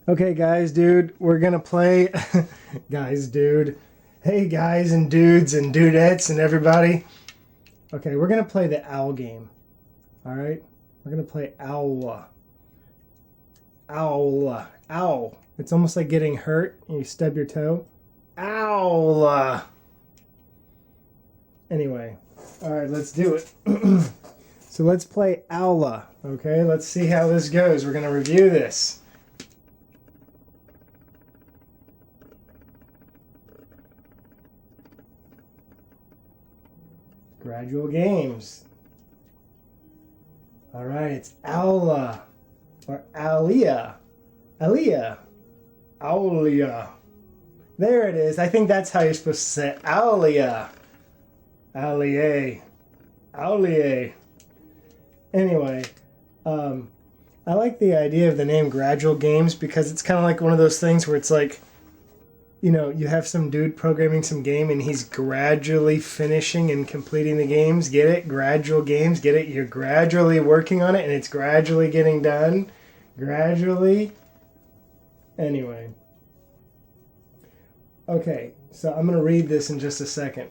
Okay, guys, dude, we're gonna play. Guys, dude. Hey, guys, and dudes, and dudettes, and everybody. Okay, we're gonna play the owl game. Alright? We're gonna play Owlia. Owlia. Ow. It's almost like getting hurt and you stub your toe. Owlia. Anyway. Alright, let's do it. So let's play Owlia. Okay, let's see how this goes. We're gonna review this. Gradual games. Alright, it's Owlia. Or Owlia. Owlia. Owlia. There it is. I think that's how you're supposed to say it. Owlia. Owlia. Owlia. Anyway, I like the idea of the name Gradual Games because it's kind of like one of those things where it's like, you know, you have some dude programming some game and he's gradually finishing and completing the games. Get it? Gradual games. Get it? You're gradually working on it and it's gradually getting done. Gradually. Anyway. Okay, so I'm going to read this in just a second.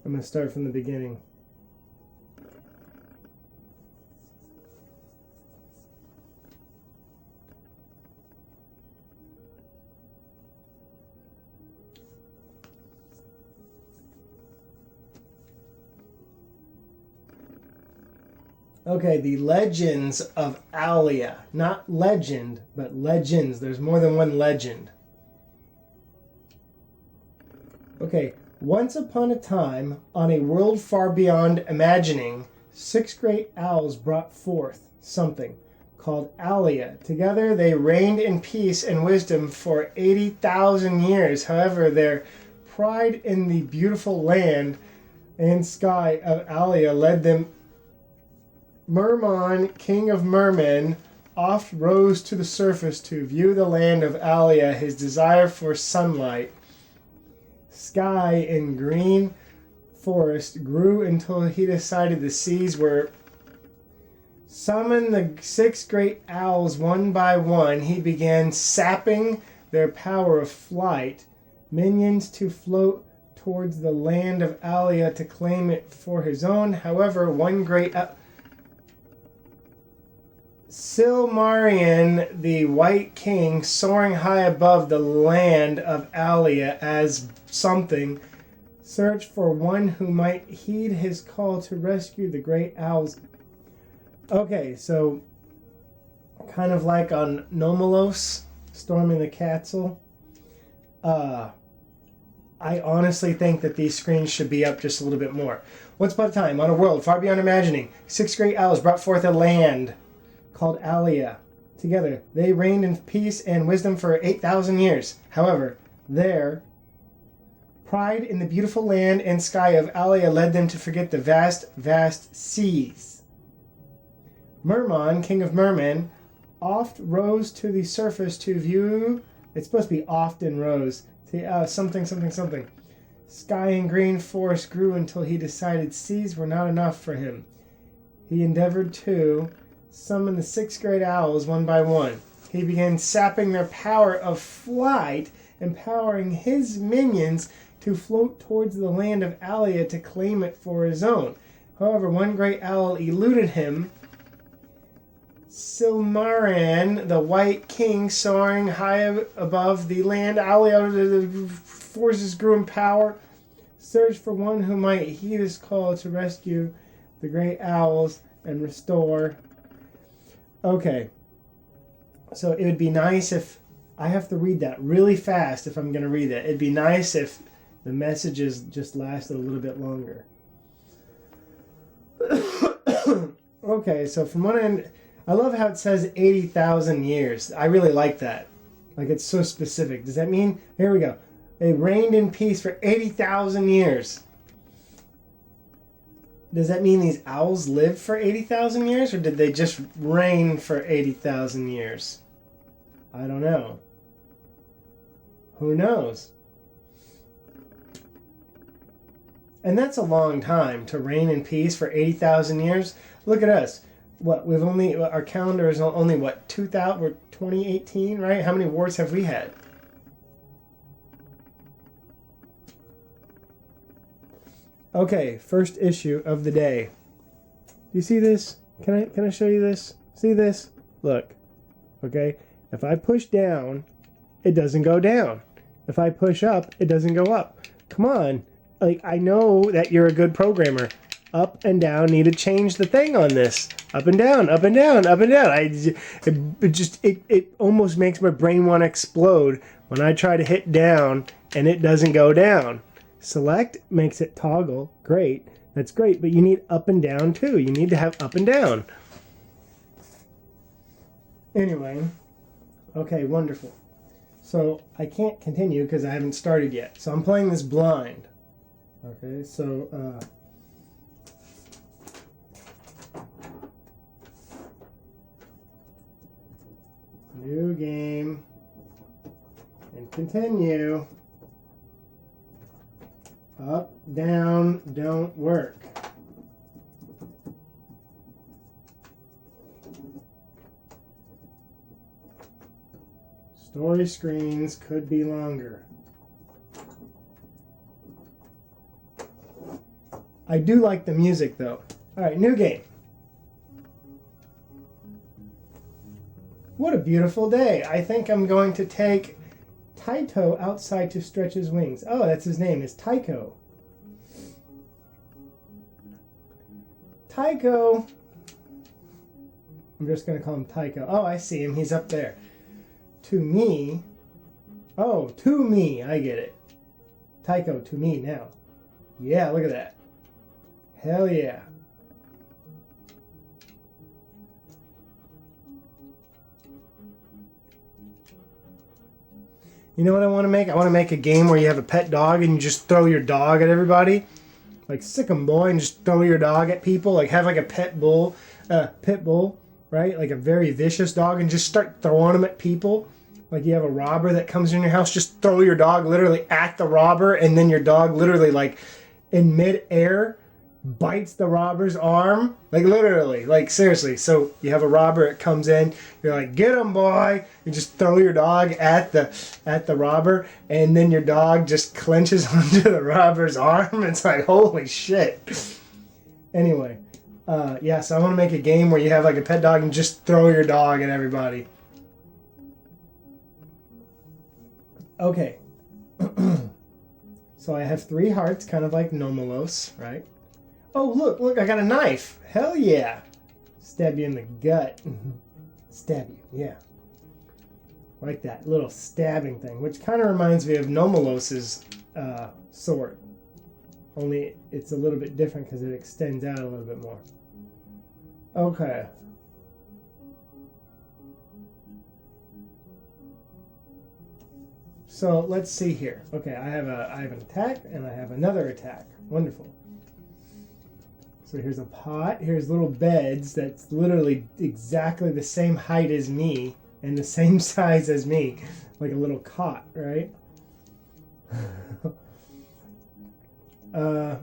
I'm going to start from the beginning. Okay, the Legends of Owlia. Not legend, but legends. There's more than one legend. Okay. Once upon a time, on a world far beyond imagining, 6 great owls brought forth something called Owlia. Together they reigned in peace and wisdom for 80,000 years. However, their pride in the beautiful land and sky of Owlia led them. Merman, king of mermen, oft rose to the surface to view the land of Owlia. His desire for sunlight, sky, and green forest grew until he decided the seas were. Summon the 6 great owls one by one. He began sapping their power of flight, minions to float towards the land of Owlia to claim it for his own. However, one great Silmarian, the White King, soaring high above the land of Owlia as something, searched for one who might heed his call to rescue the great owls. Okay, so kind of like on Nomalos, storming the castle. I honestly think that these screens should be up just a little bit more. Once upon a time, on a world far beyond imagining, 6 great owls brought forth a land called Owlia. Together, they reigned in peace and wisdom for 8,000 years. However, their pride in the beautiful land and sky of Owlia led them to forget the vast, vast seas. Merman, king of mermen, oft rose to the surface to view. It's supposed to be often rose. Something. Sky and green forest grew until he decided seas were not enough for him. He endeavored to summon the 6 great owls one by one. He began sapping their power of flight, empowering his minions to float towards the land of Owlia to claim it for his own. However, one great owl eluded him. Silmaran, the White King, soaring high above the land, Owlia forces grew in power, searched for one who might heed his call to rescue the great owls and restore. Okay, so it would be nice if I have to read that really fast if I'm going to read that. It'd be nice if the messages just lasted a little bit longer. Okay, so from one end, I love how it says 80,000 years. I really like that. Like, it's so specific. Does that mean, here we go, they reigned in peace for 80,000 years. does that mean these owls lived for 80,000 years, or did they just reign for 80,000 years? I don't know. Who knows? And that's a long time to reign in peace for 80,000 years. Look at us. What, we've only, our calendar is only, what, 2000, we're 2018, right? How many wars have we had? Okay, first issue of the day. Do you see this? Can I show you this? See this? Look. Okay? If I push down, it doesn't go down. If I push up, it doesn't go up. Come on. Like, I know that you're a good programmer. Up and down, need to change the thing on this. Up and down, up and down, up and down. It almost makes my brain want to explode when I try to hit down and it doesn't go down. Select makes it toggle. Great. That's great, but you need up and down too. You need to have up and down. Anyway, okay, wonderful. So I can't continue because I haven't started yet. So I'm playing this blind. Okay, so new game and continue. Up, down, don't work. Story screens could be longer. I do like the music though. Alright, new game. What a beautiful day. I think I'm going to take Taito outside to stretch his wings. Oh, that's his name, is Taiko. Taiko. I'm just going to call him Taiko. Oh, I see him. He's up there. To me. Oh, to me. I get it. Taiko, to me now. Yeah, look at that. Hell yeah. You know what I want to make? I want to make a game where you have a pet dog and you just throw your dog at everybody. Like, sick 'em, boy, and just throw your dog at people. Like, have like a pit bull, right? Like a very vicious dog, and just start throwing them at people. Like, you have a robber that comes in your house, just throw your dog literally at the robber, and then your dog literally, like, in mid-air, bites the robber's arm. Like, literally, like, seriously. So you have a robber that comes in, you're like, get him, boy. You just throw your dog at the robber, and then your dog just clenches onto the robber's arm. It's like, holy shit. Anyway, yeah, so I want to make a game where you have like a pet dog and just throw your dog at everybody. Okay. So I have 3 hearts, kind of like Nomolos, right? Oh, look, I got a knife. Hell yeah. Stab you in the gut. Stab you, yeah. Like that little stabbing thing, which kind of reminds me of Nomolos's sword. Only it's a little bit different because it extends out a little bit more. Okay. So let's see here. Okay, I have an attack and I have another attack. Wonderful. So here's a pot. Here's little beds that's literally exactly the same height as me and the same size as me, like a little cot, right? You have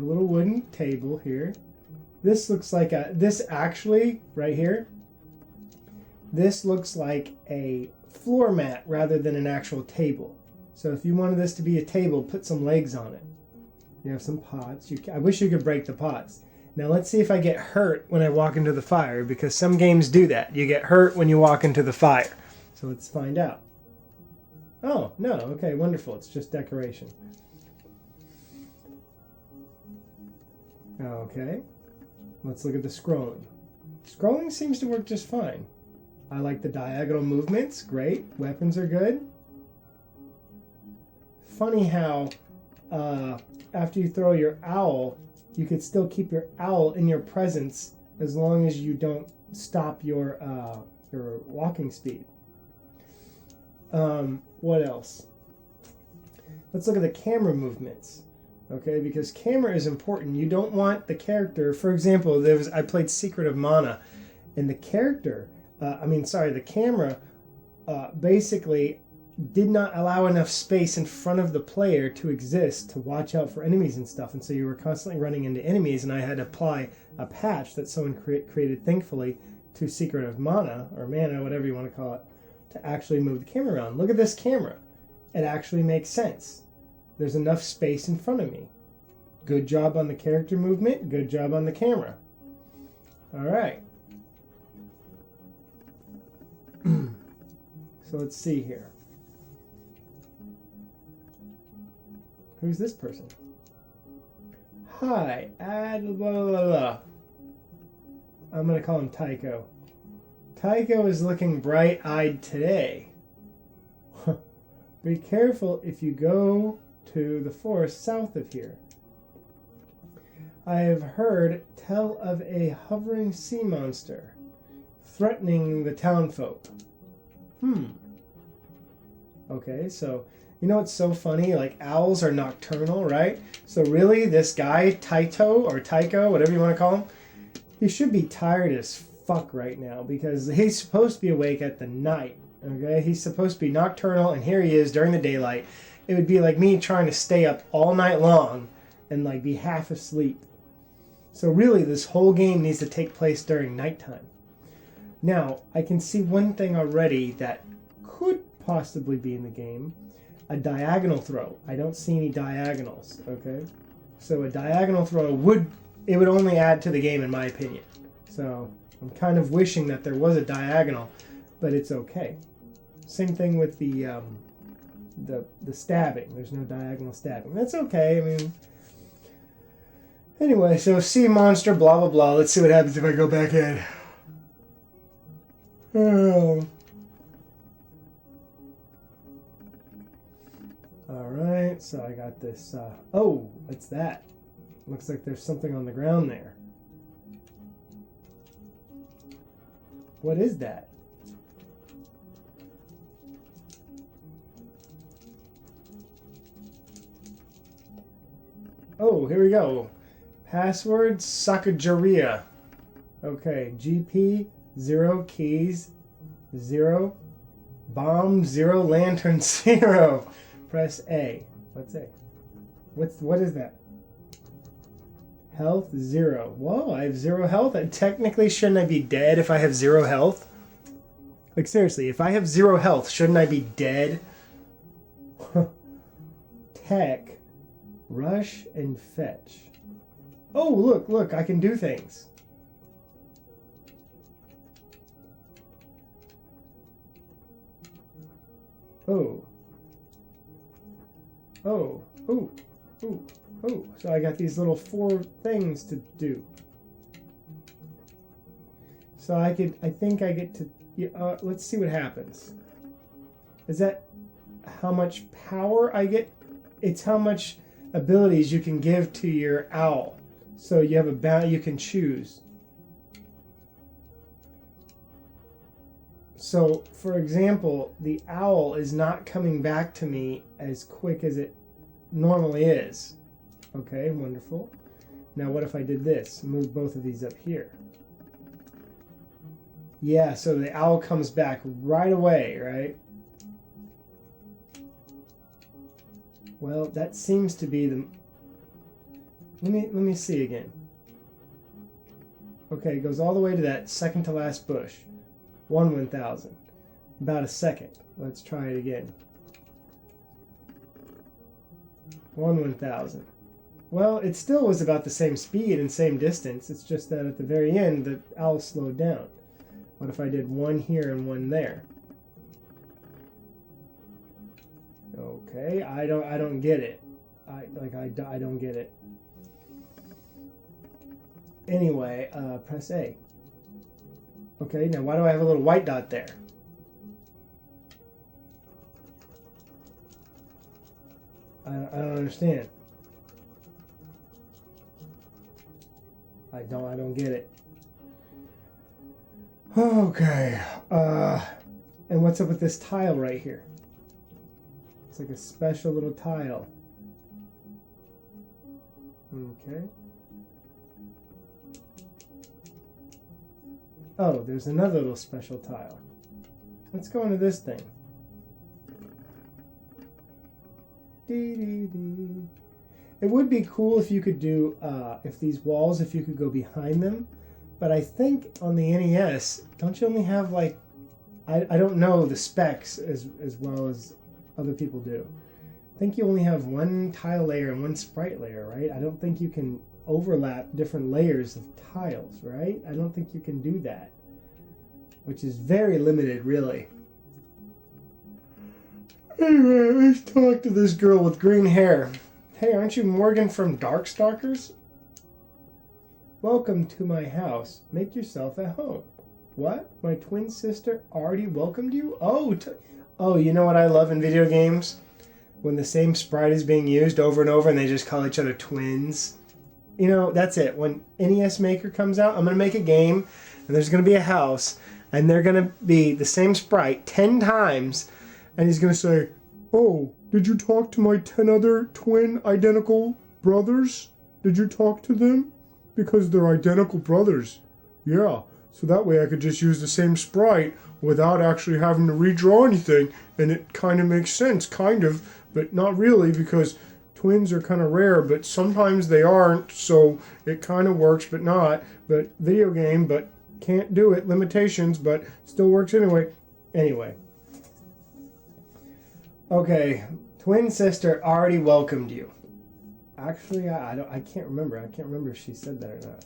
a little wooden table here. This looks like this actually, right here, this looks like a floor mat rather than an actual table. So if you wanted this to be a table, put some legs on it. You have some pots. I wish you could break the pots. Now let's see if I get hurt when I walk into the fire, because some games do that. You get hurt when you walk into the fire. So let's find out. Oh, no. Okay, wonderful. It's just decoration. Okay. Let's look at the scrolling. Scrolling seems to work just fine. I like the diagonal movements. Great. Weapons are good. Funny how after you throw your owl, you could still keep your owl in your presence as long as you don't stop your walking speed. What else? Let's look at the camera movements. Okay, because camera is important. You don't want the character. For example, I played Secret of Mana, and the character, the camera, basically did not allow enough space in front of the player to exist to watch out for enemies and stuff, and so you were constantly running into enemies, and I had to apply a patch that someone created, thankfully, to Secret of Mana, or Mana, whatever you want to call it, to actually move the camera around. Look at this camera. It actually makes sense. There's enough space in front of me. Good job on the character movement. Good job on the camera. All right. So let's see here. Who's this person? Hi, add blah blah blah. I'm gonna call him Tycho. Tycho is looking bright-eyed today. Be careful if you go to the forest south of here. I have heard tell of a hovering sea monster threatening the townfolk. Okay, so you know what's so funny? Like, owls are nocturnal, right? So really, this guy, Tycho, whatever you want to call him, he should be tired as fuck right now because he's supposed to be awake at the night, okay? He's supposed to be nocturnal, and here he is during the daylight. It would be like me trying to stay up all night long and, like, be half asleep. So really, this whole game needs to take place during nighttime. Now, I can see one thing already that could possibly be in the game. A diagonal throw. I don't see any diagonals, okay? So a diagonal throw would only add to the game in my opinion. So I'm kind of wishing that there was a diagonal, but it's okay. Same thing with the stabbing. There's no diagonal stabbing. That's okay. I mean, anyway, so sea monster, blah blah blah. Let's see what happens if I go back in. Oh. Alright, so I got this, oh, what's that? Looks like there's something on the ground there. What is that? Oh, here we go. Password, Sakajaria. Okay, GP, 0 keys, 0, bomb, 0, lantern, 0. Press A. What's A? What is that? Health 0. Whoa, I have 0 health. Technically, shouldn't I be dead if I have 0 health? Like, seriously, if I have 0 health, shouldn't I be dead? Tech, rush, and fetch. Oh, look, I can do things. Oh. Oh, ooh, ooh, ooh. So I got these little 4 things to do. So I think I get to, let's see what happens. Is that how much power I get? It's how much abilities you can give to your owl. So you have you can choose. So, for example, the owl is not coming back to me as quick as it normally is. Okay, wonderful. Now what if I did this? Move both of these up here. Yeah, so the owl comes back right away, right? Well, that seems to be the... Let me see again. Okay, it goes all the way to that second to last bush. 1/1000. About a second. Let's try it again. 1/1000. Well, it still was about the same speed and same distance. It's just that at the very end, the owl slowed down. What if I did 1 here and 1 there? Okay, I don't get it. I don't get it. Anyway, press A. Okay, now why do I have a little white dot there? I don't understand. I don't get it. Okay. And what's up with this tile right here? It's like a special little tile. Okay. Oh, there's another little special tile. Let's go into this thing. It would be cool if you could do, if these walls, if you could go behind them. But I think on the NES, don't you only have like, I don't know the specs as well as other people do. I think you only have one tile layer and one sprite layer, right? I don't think you can overlap different layers of tiles, right? I don't think you can do that, which is very limited, really. Anyway, let's talk to this girl with green hair. Hey, aren't you Morgan from Darkstalkers? Welcome to my house. Make yourself at home. What? My twin sister already welcomed you? Oh, you know what I love in video games? When the same sprite is being used over and over and they just call each other twins. You know, that's it. When NES Maker comes out, I'm going to make a game and there's going to be a house and they're going to be the same sprite 10 times and he's going to say, oh, did you talk to my 10 other twin identical brothers? Did you talk to them? Because they're identical brothers. Yeah, so that way I could just use the same sprite without actually having to redraw anything. And it kind of makes sense, kind of, but not really because twins are kind of rare, but sometimes they aren't, so it kind of works, but not. But video game, but can't do it, limitations, but still works anyway. Anyway. Okay, twin sister already welcomed you. Actually, I can't remember. I can't remember if she said that or not.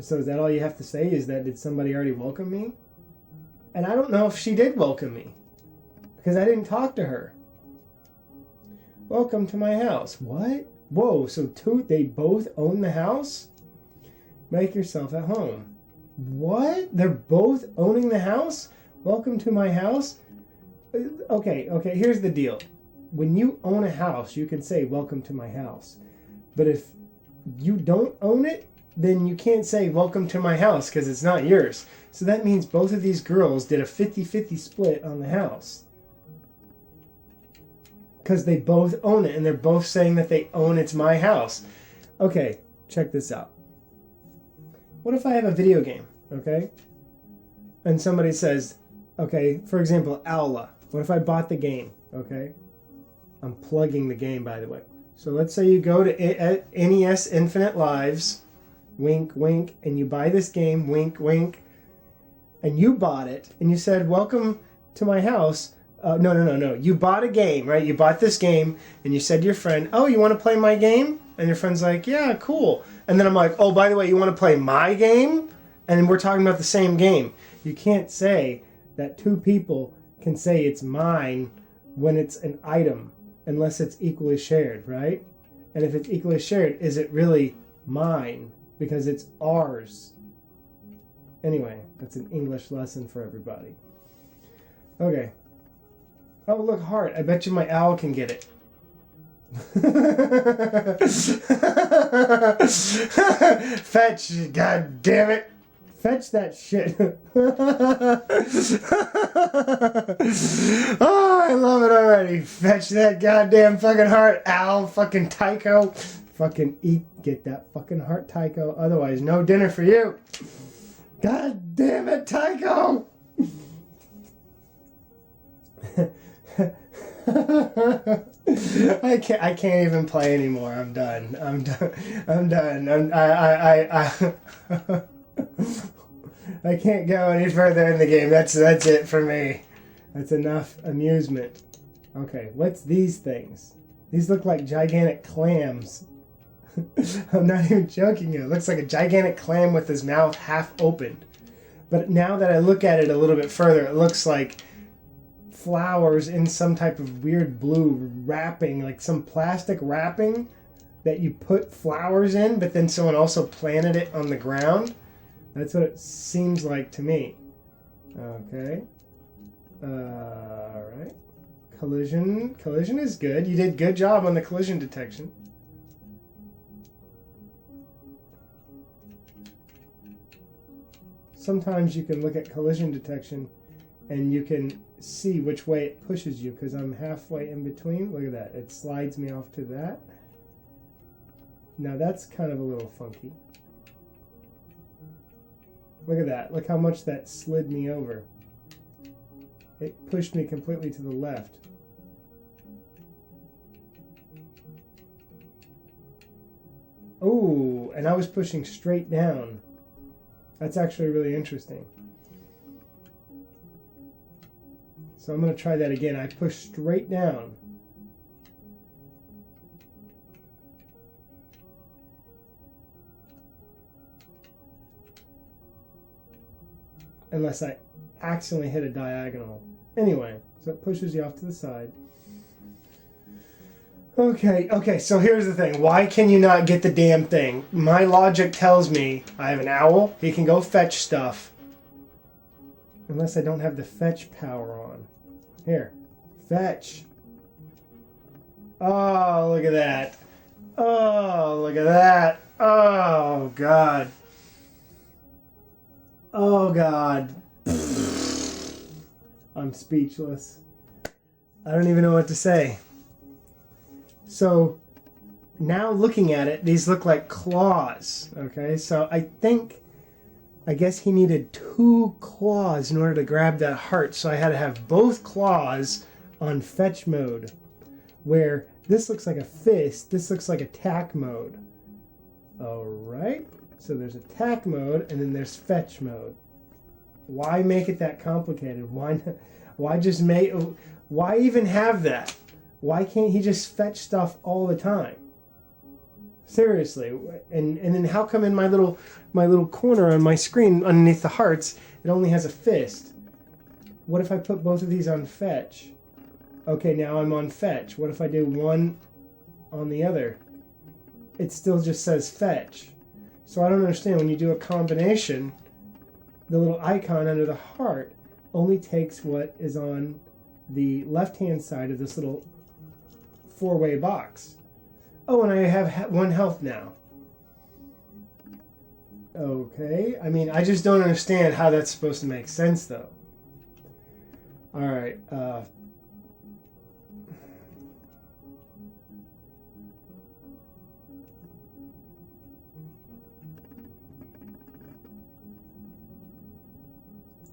So is that all you have to say? Is that did somebody already welcome me? And I don't know if she did welcome me because I didn't talk to her. Welcome to my house. What? Whoa, so they both own the house? Make yourself at home. What? They're both owning the house? Welcome to my house? Okay, here's the deal. When you own a house, you can say, welcome to my house. But if you don't own it, then you can't say, welcome to my house, because it's not yours. So that means both of these girls did a 50-50 split on the house. Because they both own it, and they're both saying that they own it's my house. Okay, check this out. What if I have a video game, okay? And somebody says, okay, for example, Owlia. What if I bought the game, okay? I'm plugging the game, by the way. So let's say you go to NES Infinite Lives, wink, wink, and you buy this game, wink, wink, and you bought it, and you said, welcome to my house. No. You bought a game, right? You bought this game, and you said to your friend, oh, you want to play my game? And your friend's like, yeah, cool. And then I'm like, oh, by the way, you want to play my game? And we're talking about the same game. You can't say that two people can say it's mine when it's an item, unless it's equally shared, right? And if it's equally shared, is it really mine? Because it's ours. Anyway, that's an English lesson for everybody. Okay. Oh, look, heart. I bet you my owl can get it. Fetch, god damn it. Fetch that shit. Oh, I love it already. Fetch that goddamn fucking heart, owl, fucking Tycho. Fucking get that fucking heart, Tycho. Otherwise, no dinner for you. God damn it, Tycho. I can't even play anymore. I'm done. I can't go any further in the game. That's it for me. That's enough amusement. Okay, what's these things? These look like gigantic clams. I'm not even joking. It looks like a gigantic clam with his mouth half opened. But now that I look at it a little bit further, it looks like flowers in some type of weird blue wrapping, like some plastic wrapping that you put flowers in, but then someone also planted it on the ground. That's what it seems like to me. Okay. Alright. Collision. Collision is good. You did good job on the collision detection. Sometimes you can look at collision detection and you can see which way it pushes you, because I'm halfway in between. Look at that. It slides me off to that. Now that's kind of a little funky. Look at that. Look how much that slid me over. It pushed me completely to the left. Oh, and I was pushing straight down. That's actually really interesting. So I'm going to try that again. I push straight down. Unless I accidentally hit a diagonal. Anyway, so it pushes you off to the side. Okay, so here's the thing. Why can you not get the damn thing? My logic tells me I have an owl. He can go fetch stuff. Unless I don't have the fetch power on. Here. Fetch. Oh, look at that. Oh, look at that. Oh, God. Oh, God. I'm speechless. I don't even know what to say. So now looking at it, these look like claws. Okay, so I guess he needed 2 claws in order to grab that heart. So I had to have both claws on fetch mode, where this looks like a fist, this looks like attack mode. All right, so there's attack mode and then there's fetch mode. Why make it that complicated? Why even have that? Why can't he just fetch stuff all the time? Seriously. And then how come in my little corner on my screen underneath the hearts, it only has a fist? What if I put both of these on fetch? Okay, now I'm on fetch. What if I do one on the other? It still just says fetch. So I don't understand. When you do a combination, the little icon under the heart only takes what is on the left-hand side of this little 4-way box. Oh, and I have 1 health now. Okay. I mean, I just don't understand how that's supposed to make sense, though. All right.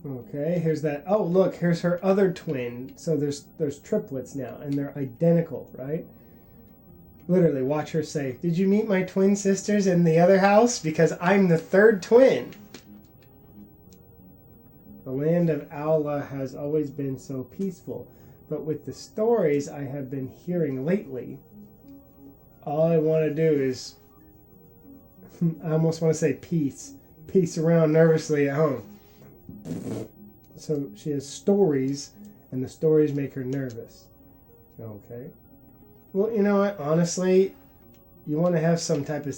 Okay, here's that. Oh, look, here's her other twin. So there's triplets now, and they're identical, right? Literally, watch her say, "Did you meet my twin sisters in the other house? Because I'm the 3rd twin." The land of Owlia has always been so peaceful, but with the stories I have been hearing lately, all I want to do is, I almost want to say peace around nervously at home. So she has stories, and the stories make her nervous. Okay. Well, you know what? Honestly, you want to have some type of...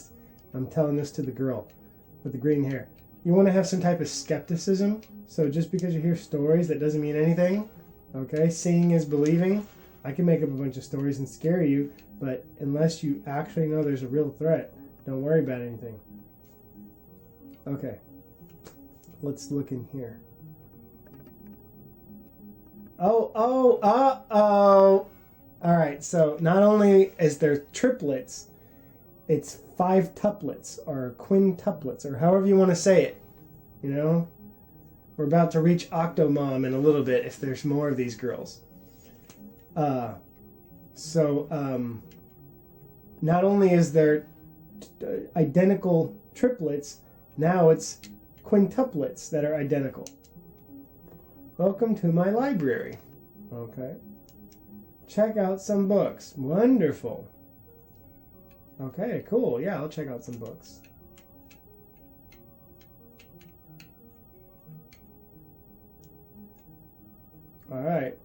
I'm telling this to the girl with the green hair. You want to have some type of skepticism. So just because you hear stories, that doesn't mean anything. Okay? Seeing is believing. I can make up a bunch of stories and scare you, but unless you actually know there's a real threat, don't worry about anything. Okay. Let's look in here. Uh-oh. All right, so not only is there triplets, it's 5 tuplets or quintuplets or however you want to say it. You know? We're about to reach Octomom in a little bit if there's more of these girls. Not only is there identical triplets, now it's quintuplets that are identical. Welcome to my library. Okay. Check out some books. Wonderful. Okay, cool. Yeah, I'll check out some books. All right,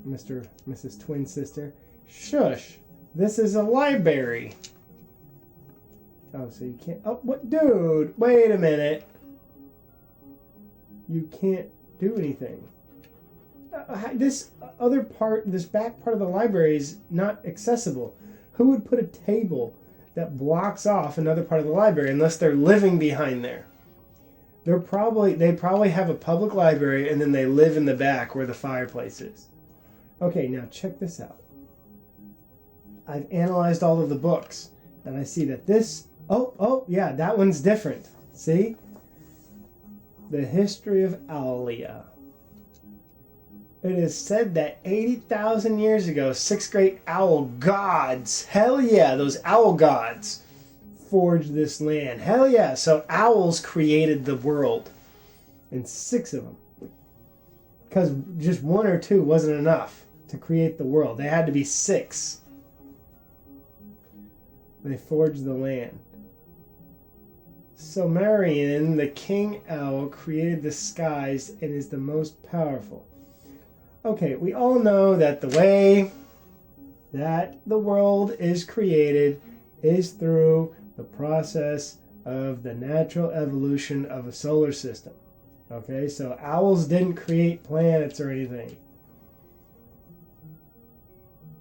Mrs. Twin Sister. Shush. This is a library. Oh, so you can't... Oh, what? Dude, wait a minute. You can't do anything. This back part of the library is not accessible. Who would put a table that blocks off another part of the library unless they're living behind there? They probably have a public library and then they live in the back where the fireplace is. Okay, now check this out. I've analyzed all of the books. And I see that this, oh, yeah, that one's different. See? The history of Owlia. It is said that 80,000 years ago, 6 great owl gods, hell yeah, those owl gods, forged this land. Hell yeah. So owls created the world. And 6 of them. Because just 1 or 2 wasn't enough to create the world. They had to be 6. They forged the land. Sumerian, the king owl, created the skies and is the most powerful. Okay, we all know that the way that the world is created is through the process of the natural evolution of a solar system. Okay, so owls didn't create planets or anything.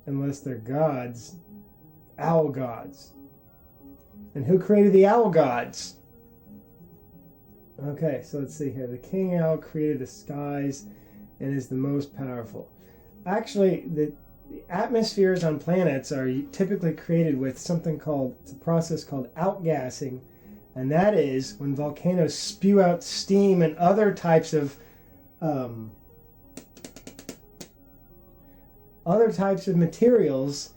Unless they're gods. Owl gods. And who created the owl gods? Okay, so let's see here. The king owl created the skies and is the most powerful. Actually, the atmospheres on planets are typically created with something called, it's a process called outgassing, and that is when volcanoes spew out steam and other types of materials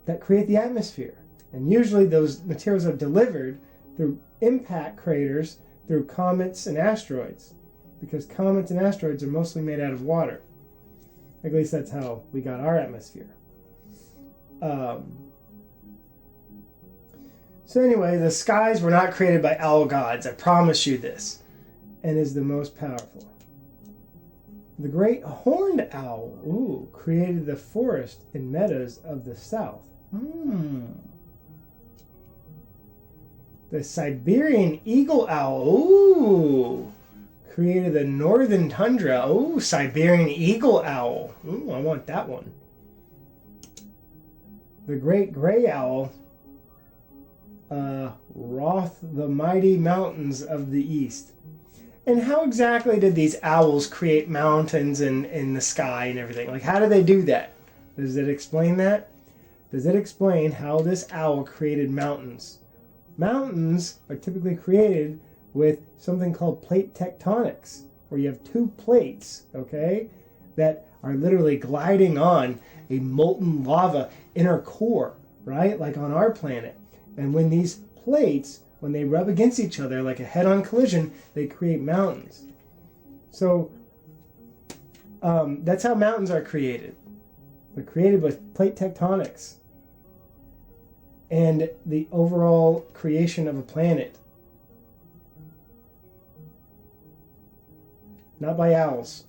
that create the atmosphere. And usually those materials are delivered through impact craters, through comets and asteroids, because comets and asteroids are mostly made out of water. At least that's how we got our atmosphere. So anyway, the skies were not created by owl gods, I promise you this, and is the most powerful. The great horned owl, created the forest and meadows of the south. The Siberian eagle owl, created the northern tundra. Siberian eagle owl. I want that one. The great gray owl, wroth the mighty mountains of the east. And how exactly did these owls create mountains in the sky and everything? Like, how do they do that? Does it explain that? Does it explain how this owl created mountains? Mountains are typically created with something called plate tectonics, where you have 2 plates, okay, that are literally gliding on a molten lava inner core, right, like on our planet. And when these plates, when they rub against each other like a head-on collision, they create mountains. So that's how mountains are created. They're created with plate tectonics and the overall creation of a planet. Not by owls.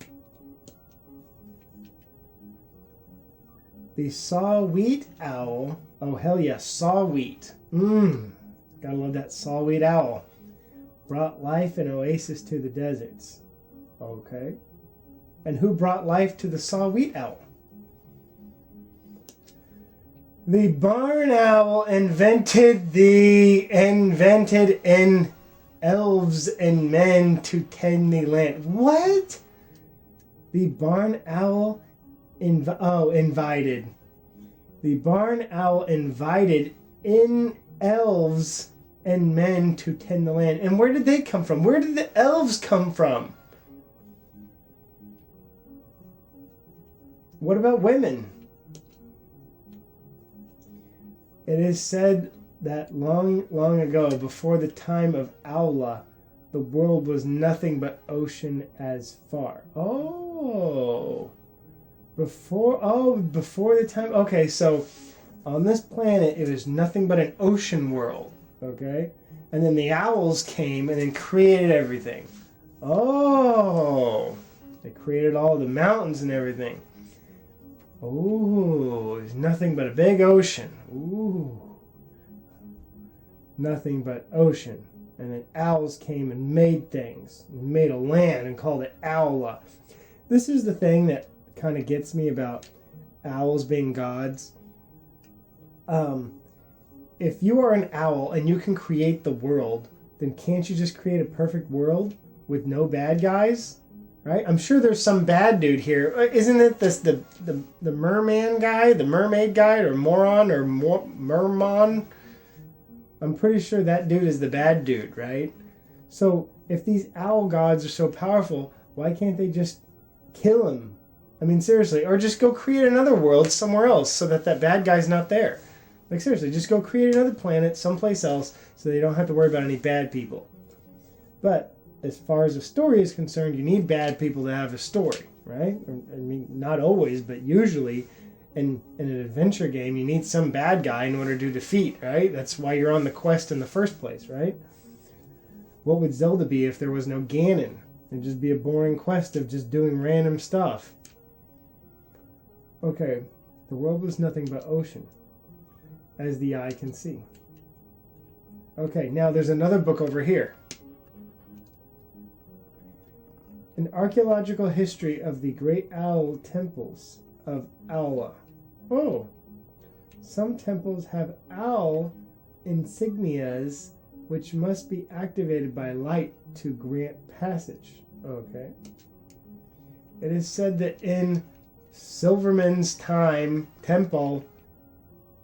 The saw-wheat owl. Oh, hell yeah, saw-wheat. Gotta love that saw-wheat owl. Brought life and oasis to the deserts. Okay. And who brought life to the saw-wheat owl? The barn owl invented in elves and men to tend the land. What? The barn owl invited. The barn owl invited in elves and men to tend the land. And where did they come from? Where did the elves come from? What about women? It is said that long, long ago, before the time of Owla, the world was nothing but ocean as far. Before the time. Okay, so on this planet, it was nothing but an ocean world. Okay, and then the owls came and then created everything. They created all the mountains and everything. It's nothing but a big ocean. Nothing but ocean. And then owls came and made things. Made a land and called it Owla. This is the thing that kind of gets me about owls being gods. If you are an owl and you can create the world, then can't you just create a perfect world with no bad guys? Right? I'm sure there's some bad dude here. Isn't it the merman guy, the mermaid guy, or moron, or mermon? I'm pretty sure that dude is the bad dude, right? So if these owl gods are so powerful, why can't they just kill him? I mean, seriously, or just go create another world somewhere else so that that bad guy's not there. Like, seriously, just go create another planet someplace else so they don't have to worry about any bad people. But as far as a story is concerned, you need bad people to have a story, right? I mean, not always, but usually in an adventure game, you need some bad guy in order to defeat, right? That's why you're on the quest in the first place, right? What would Zelda be if there was no Ganon? It'd just be a boring quest of just doing random stuff. Okay, the world was nothing but ocean, as the eye can see. Okay, now there's another book over here. An archaeological history of the great owl temples of Owlia. Oh, some temples have owl insignias which must be activated by light to grant passage. Okay. It is said that in Silverman's time temple,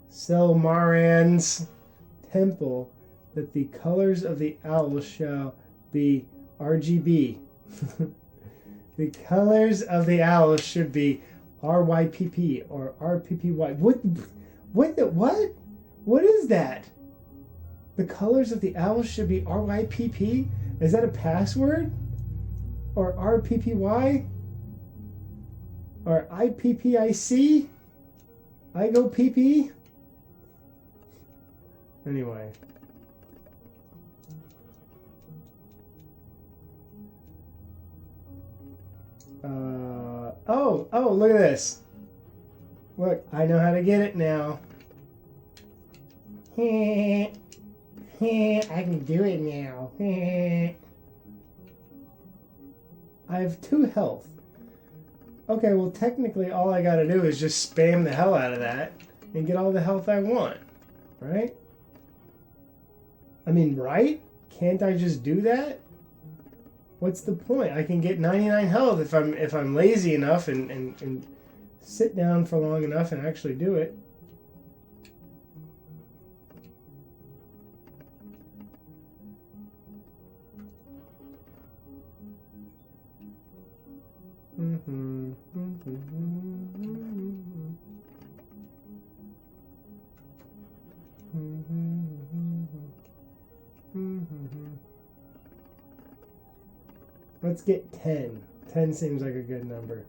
Silmaran's temple, that the colors of the owl shall be RGB. The colors of the owl should be RYPP or RPPY. What is that? The colors of the owl should be RYPP? Is that a password? Or RPPY? Or IPPIC? I go PP? Anyway. Oh, look at this. Look, I know how to get it now. I can do it now. I have 2 health. Okay, well, technically all I gotta do is just spam the hell out of that and get all the health I want, right? I mean, right? Can't I just do that? What's the point? I can get 99 health if I'm lazy enough and sit down for long enough and actually do it. Let's get 10. 10 seems like a good number.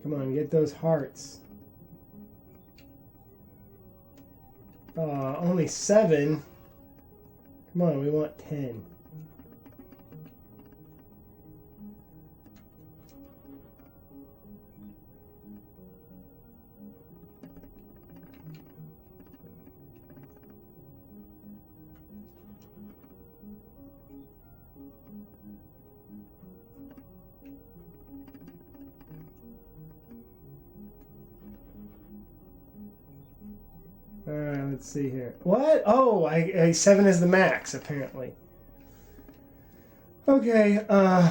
Come on, get those hearts. Only 7. Come on, we want 10. Alright, let's see here. What? Oh, I 7 is the max, apparently. Okay, I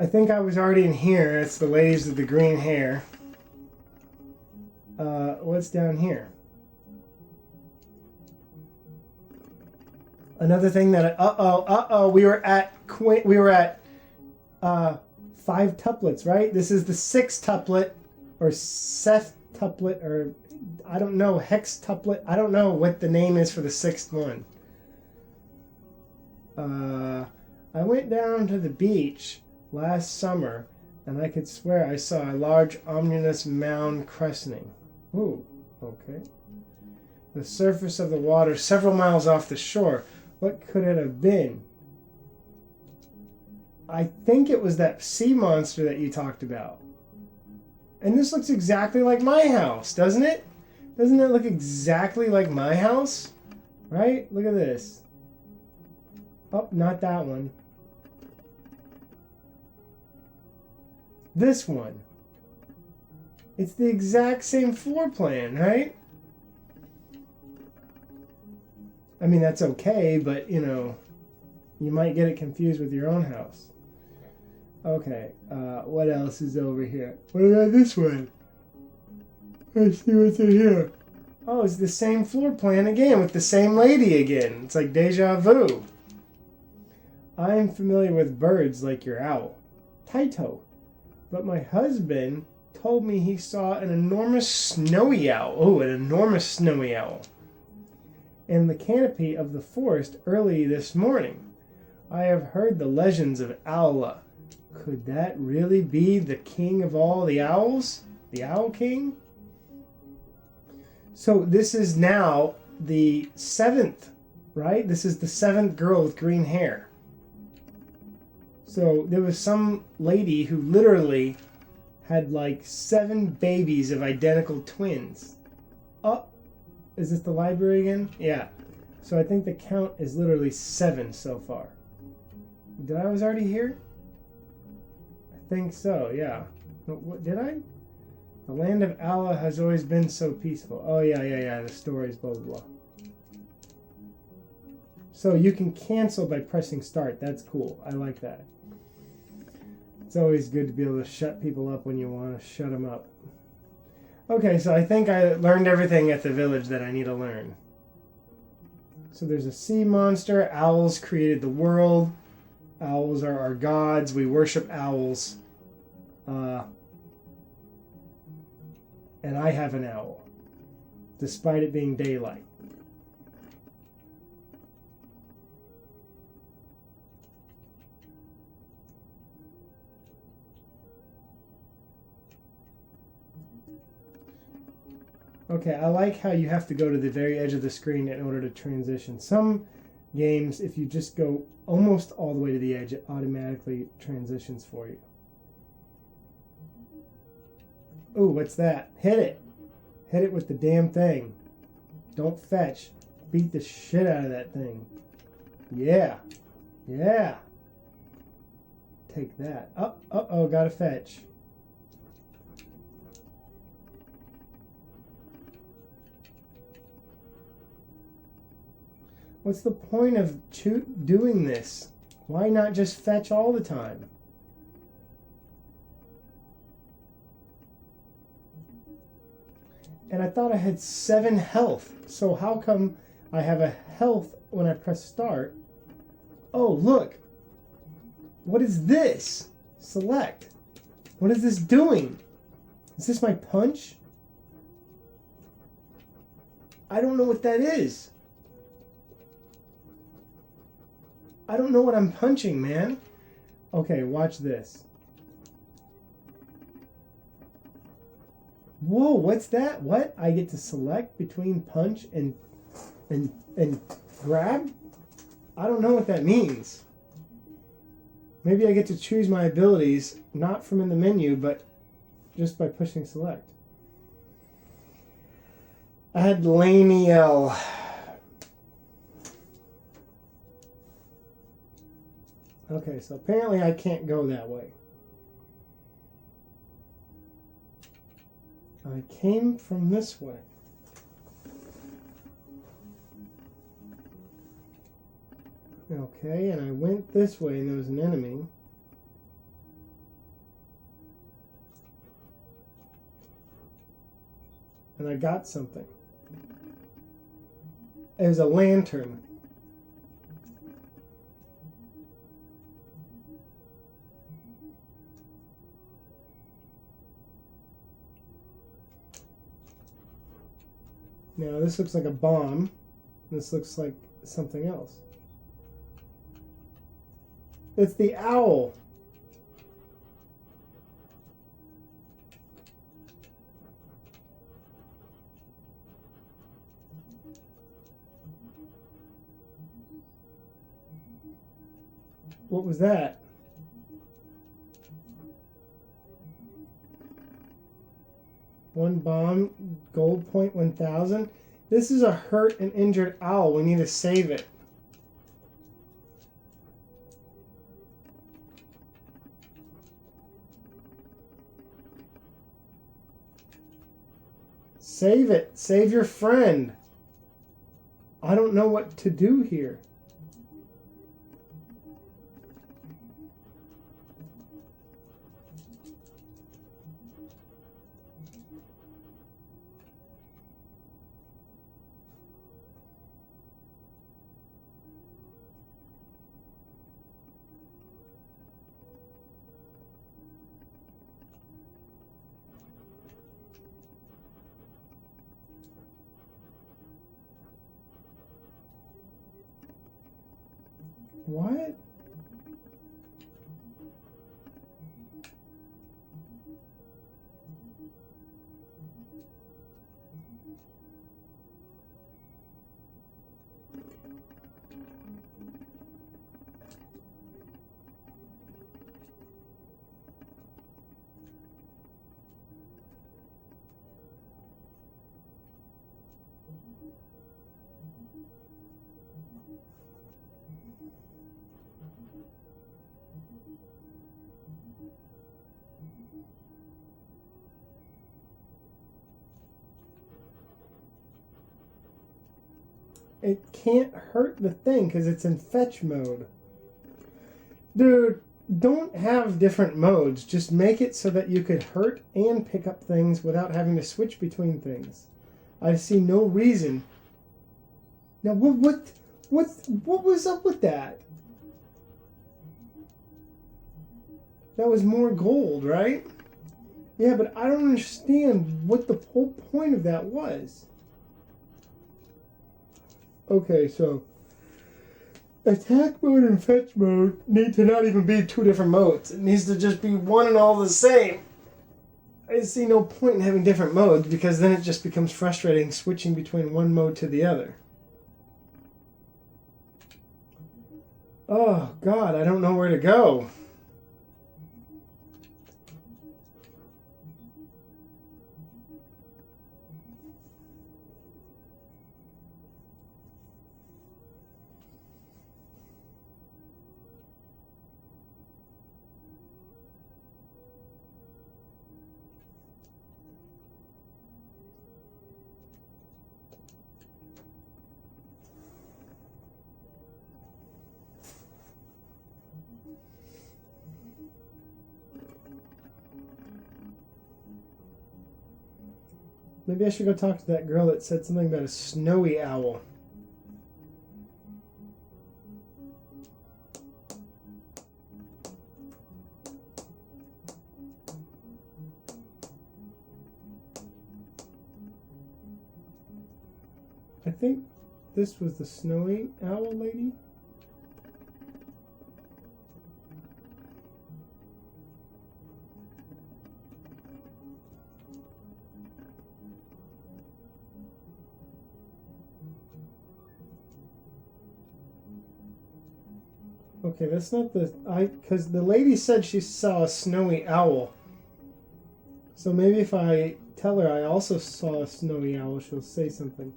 think I was already in here. It's the ladies with the green hair. What's down here? Another thing that we were at 5 tuplets, right? This is the 6th tuplet, or Seth tuplet, or I don't know, hex tuplet. I don't know what the name is for the 6th one. I went down to the beach last summer, and I could swear I saw a large ominous mound crescenting. Ooh, okay. The surface of the water several miles off the shore. What could it have been? I think it was that sea monster that you talked about. And this looks exactly like my house, doesn't it? Doesn't it look exactly like my house? Right? Look at this. Oh, not that one. This one. It's the exact same floor plan, right? I mean, that's okay, but, you know, you might get it confused with your own house. Okay, what else is over here? What about this one? Let's see what's in here. Oh, it's the same floor plan again with the same lady again. It's like deja vu. I am familiar with birds like your owl, Taito, but my husband told me he saw an enormous snowy owl. Oh, an enormous snowy owl in the canopy of the forest early this morning. I have heard the legends of Owlia. Could that really be the king of all the owls? The Owl King? So this is now the 7th, right? This is the 7th girl with green hair. So there was some lady who literally had like 7 babies of identical twins. Oh, is this the library again? Yeah. So I think the count is literally 7 so far. Did I was already here? I think so, yeah. What, did I? The land of Allah has always been so peaceful. Oh, yeah. The stories, blah, blah, blah. So you can cancel by pressing start. That's cool. I like that. It's always good to be able to shut people up when you want to shut them up. Okay, so I think I learned everything at the village that I need to learn. So there's a sea monster. Owls created the world. Owls are our gods. We worship owls. And I have an owl, despite it being daylight. Okay, I like how you have to go to the very edge of the screen in order to transition. Some games, if you just go almost all the way to the edge, it automatically transitions for you. Ooh, what's that? Hit it. Hit it with the damn thing. Don't fetch. Beat the shit out of that thing. Yeah. Yeah. Take that. Oh, gotta fetch. What's the point of doing this? Why not just fetch all the time? And I thought I had 7 health. So how come I have a health when I press start? Oh, look. What is this? Select. What is this doing? Is this my punch? I don't know what that is. I don't know what I'm punching, man. Okay, watch this. Whoa, what's that? What? I get to select between punch and grab? I don't know what that means. Maybe I get to choose my abilities, not from in the menu, but just by pushing select. I had Laniel. Okay, so apparently I can't go that way. I came from this way. Okay, and I went this way and there was an enemy. And I got something. It was a lantern. Now this looks like a bomb. This looks like something else. It's the owl. What was that? One bomb, gold point 1000. This is a hurt and injured owl. We need to save it. Save it. Save your friend. I don't know what to do here. What? It can't hurt the thing because it's in fetch mode. Dude, don't have different modes. Just make it so that you could hurt and pick up things without having to switch between things. I see no reason. Now, what was up with that? That was more gold, right? Yeah, but I don't understand what the whole point of that was. Okay, so attack mode and fetch mode need to not even be two different modes. It needs to just be one and all the same. I see no point in having different modes because then it just becomes frustrating switching between one mode to the other. Oh, God, I don't know where to go. Maybe I should go talk to that girl that said something about a snowy owl. I think this was the snowy owl lady. Okay, that's not the... because the lady said she saw a snowy owl. So maybe if I tell her I also saw a snowy owl, she'll say something.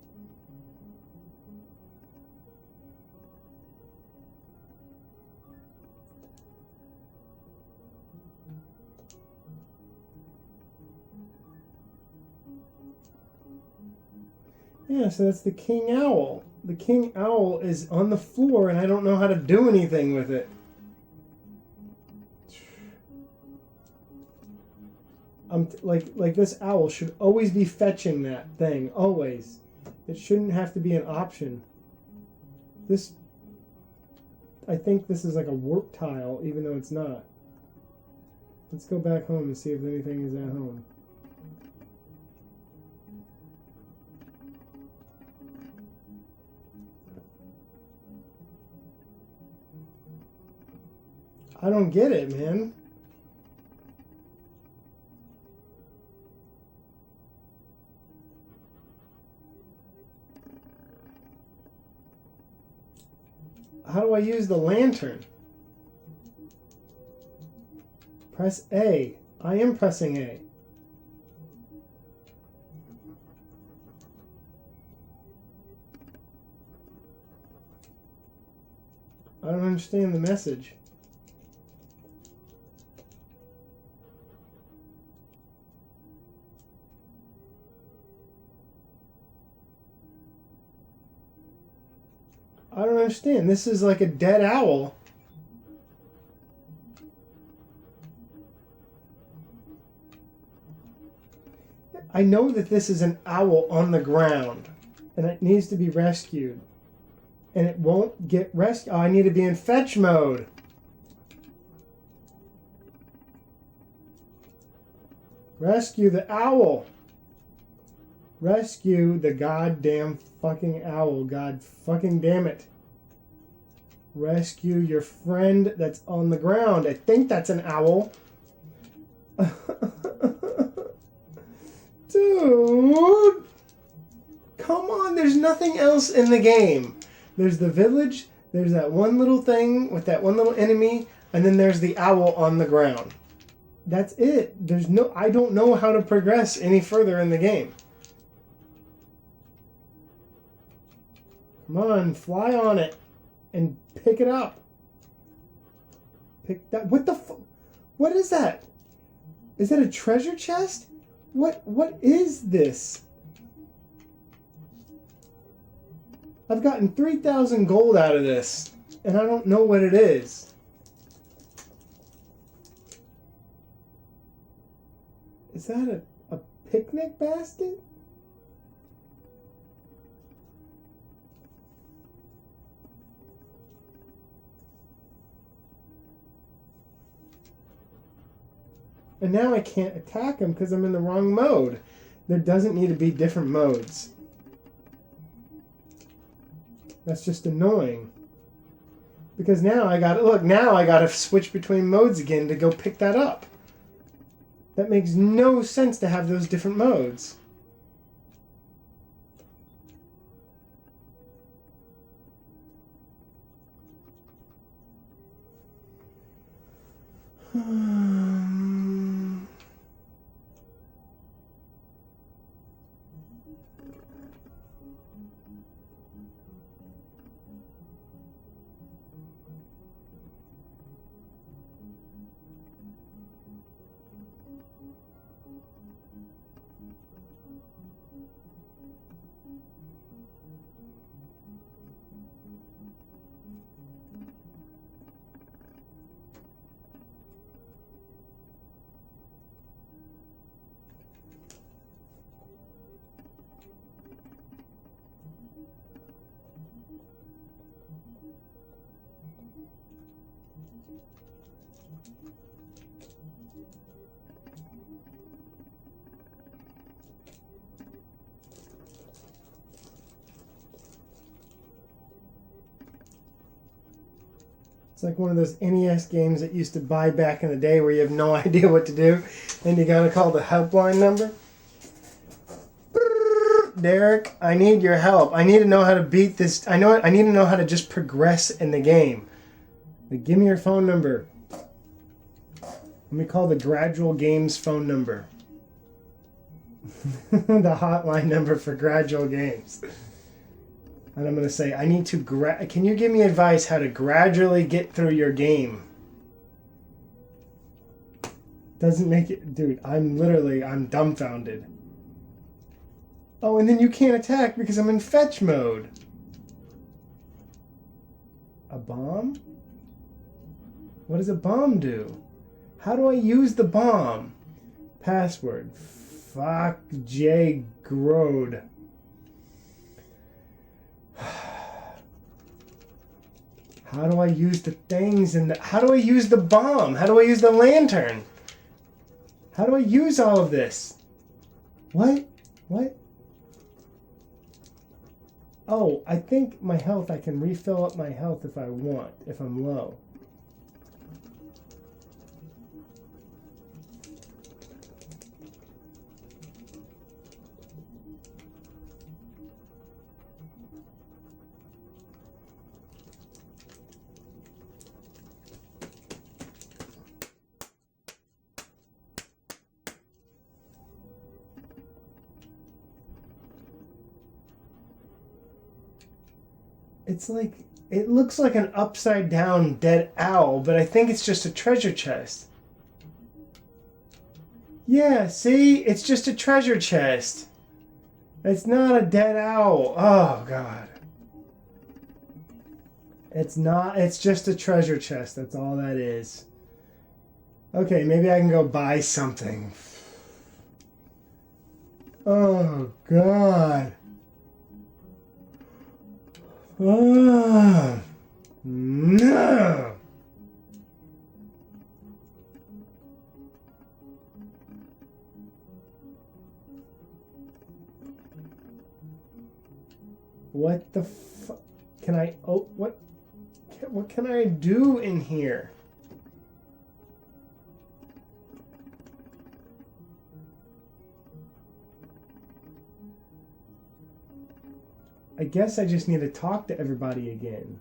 Yeah, so that's the king owl. The king owl is on the floor and I don't know how to do anything with it. Like this owl should always be fetching that thing, always. It shouldn't have to be an option. I think this is like a warp tile, even though it's not. Let's go back home and see if anything is at home. I don't get it, man. How do I use the lantern? Press A. I am pressing A. I don't understand the message. understand. This is like a dead owl. I know that this is an owl on the ground, and it needs to be rescued. And it won't get rescued. Oh, I need to be in fetch mode. Rescue the owl. Rescue the goddamn fucking owl. God fucking damn it. Rescue your friend that's on the ground. I think that's an owl. Dude! Come on, there's nothing else in the game. There's the village, there's that one little thing with that one little enemy, and then there's the owl on the ground. That's it. I don't know how to progress any further in the game. Come on, fly on it and pick it up. Pick that. What the what is that? Is that a treasure chest? What is this? I've gotten 3,000 gold out of this, and I don't know what it is. Is that a picnic basket? And now I can't attack him because I'm in the wrong mode. There doesn't need to be different modes. That's just annoying. Because now I gotta switch between modes again to go pick that up. That makes no sense to have those different modes. It's like one of those NES games that used to buy back in the day where you have no idea what to do, and you gotta call the helpline number. Derek, I need your help. I need to know how to beat this. I need to know how to just progress in the game. Like, give me your phone number. Let me call the Gradual Games phone number. The hotline number for Gradual Games. And I'm going to say, I need to can you give me advice how to gradually get through your game? Doesn't make it... Dude, I'm dumbfounded. Oh, and then you can't attack because I'm in fetch mode. A bomb? What does a bomb do? How do I use the bomb? Password. Fuck J. Grode. How do I use the things in the... How do I use the bomb? How do I use the lantern? How do I use all of this? What? What? Oh, I think my health, I can refill up my health if I want, if I'm low. It's like, it looks like an upside down dead owl, but I think it's just a treasure chest. Yeah, see? It's just a treasure chest. It's not a dead owl. Oh, God. It's not. It's just a treasure chest. That's all that is. Okay, maybe I can go buy something. Oh, God. Oh, no. What the fuck? Can I... Oh, what can I do in here? I guess I just need to talk to everybody again.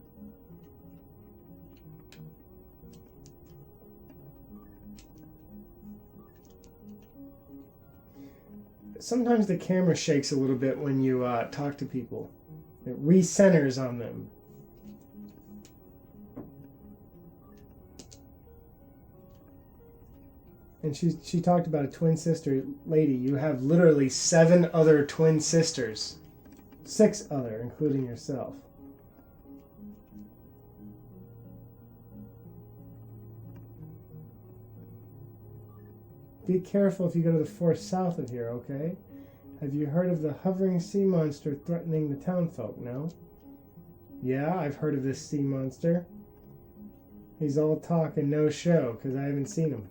Sometimes the camera shakes a little bit when you talk to people. It recenters on them. And she talked about a twin sister. Lady, you have literally 7 other twin sisters. 6 other, including yourself. Be careful if you go to the forest south of here, okay? Have you heard of the hovering sea monster threatening the townfolk, no? Yeah, I've heard of this sea monster. He's all talk and no show, because I haven't seen him.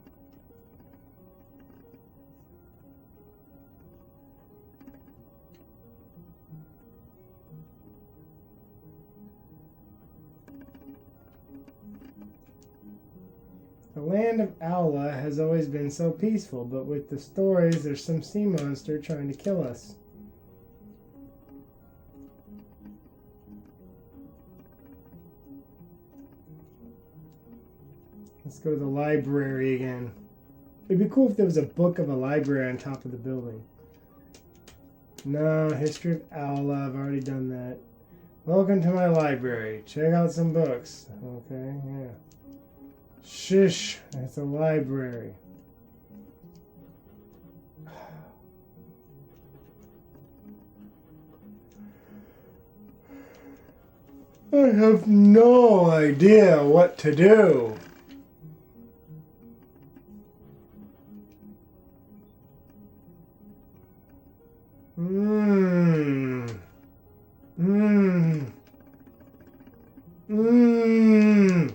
The land of Owlia has always been so peaceful, but with the stories, there's some sea monster trying to kill us. Let's go to the library again. It'd be cool if there was a book of a library on top of the building. No, history of Owlia, I've already done that. Welcome to my library. Check out some books. Okay, yeah. Shish, it's a library. I have no idea what to do. Mmm. Mmm. Mmm.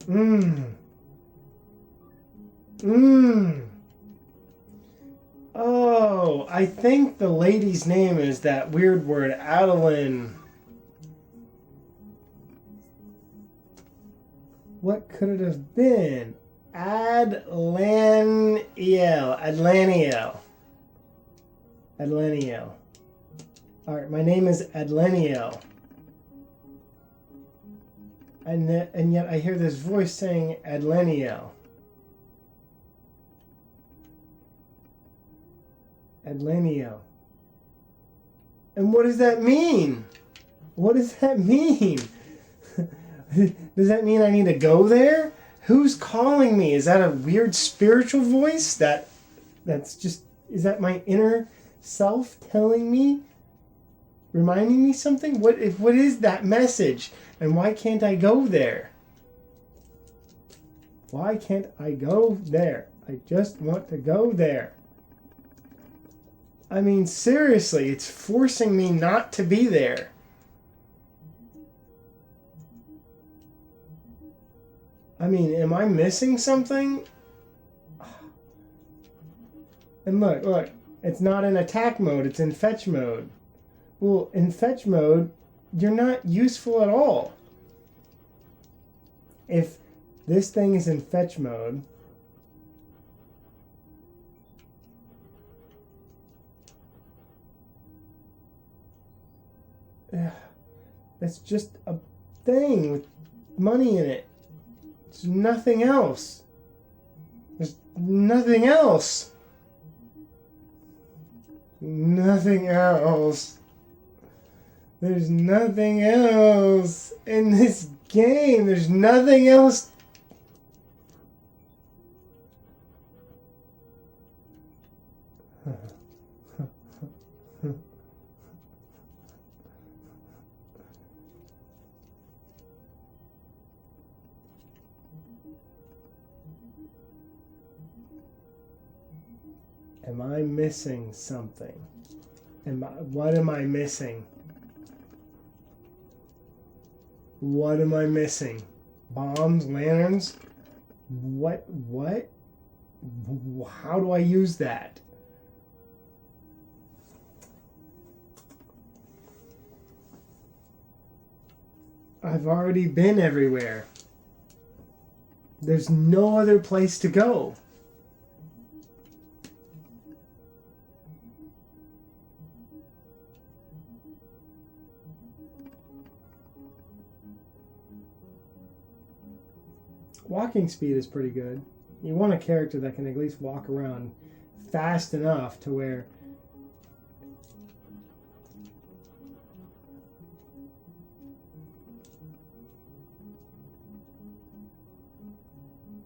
Mmm. Mmm. Oh, I think the lady's name is that weird word, Adeline. What could it have been? Adlaniel. Adlaniel. Adlaniel. Alright, my name is Adlaniel. And yet I hear this voice saying Adlaniel. Adlaniel. And what does that mean? What does that mean? Does that mean I need to go there? Who's calling me? Is that a weird spiritual voice? That's just... Is that my inner self telling me? Reminding me something? What is that message? And why can't I go there? Why can't I go there? I just want to go there. I mean, seriously, it's forcing me not to be there. I mean, am I missing something? And look, it's not in attack mode, it's in fetch mode. Well, in fetch mode, you're not useful at all. If this thing is in fetch mode, that's just a thing with money in it. There's nothing else. There's nothing else. Nothing else. There's nothing else in this game. There's nothing else. Am I missing something? What am I missing? What am I missing? Bombs? Lanterns? What? How do I use that? I've already been everywhere. There's no other place to go. Walking speed is pretty good. You want a character that can at least walk around fast enough to where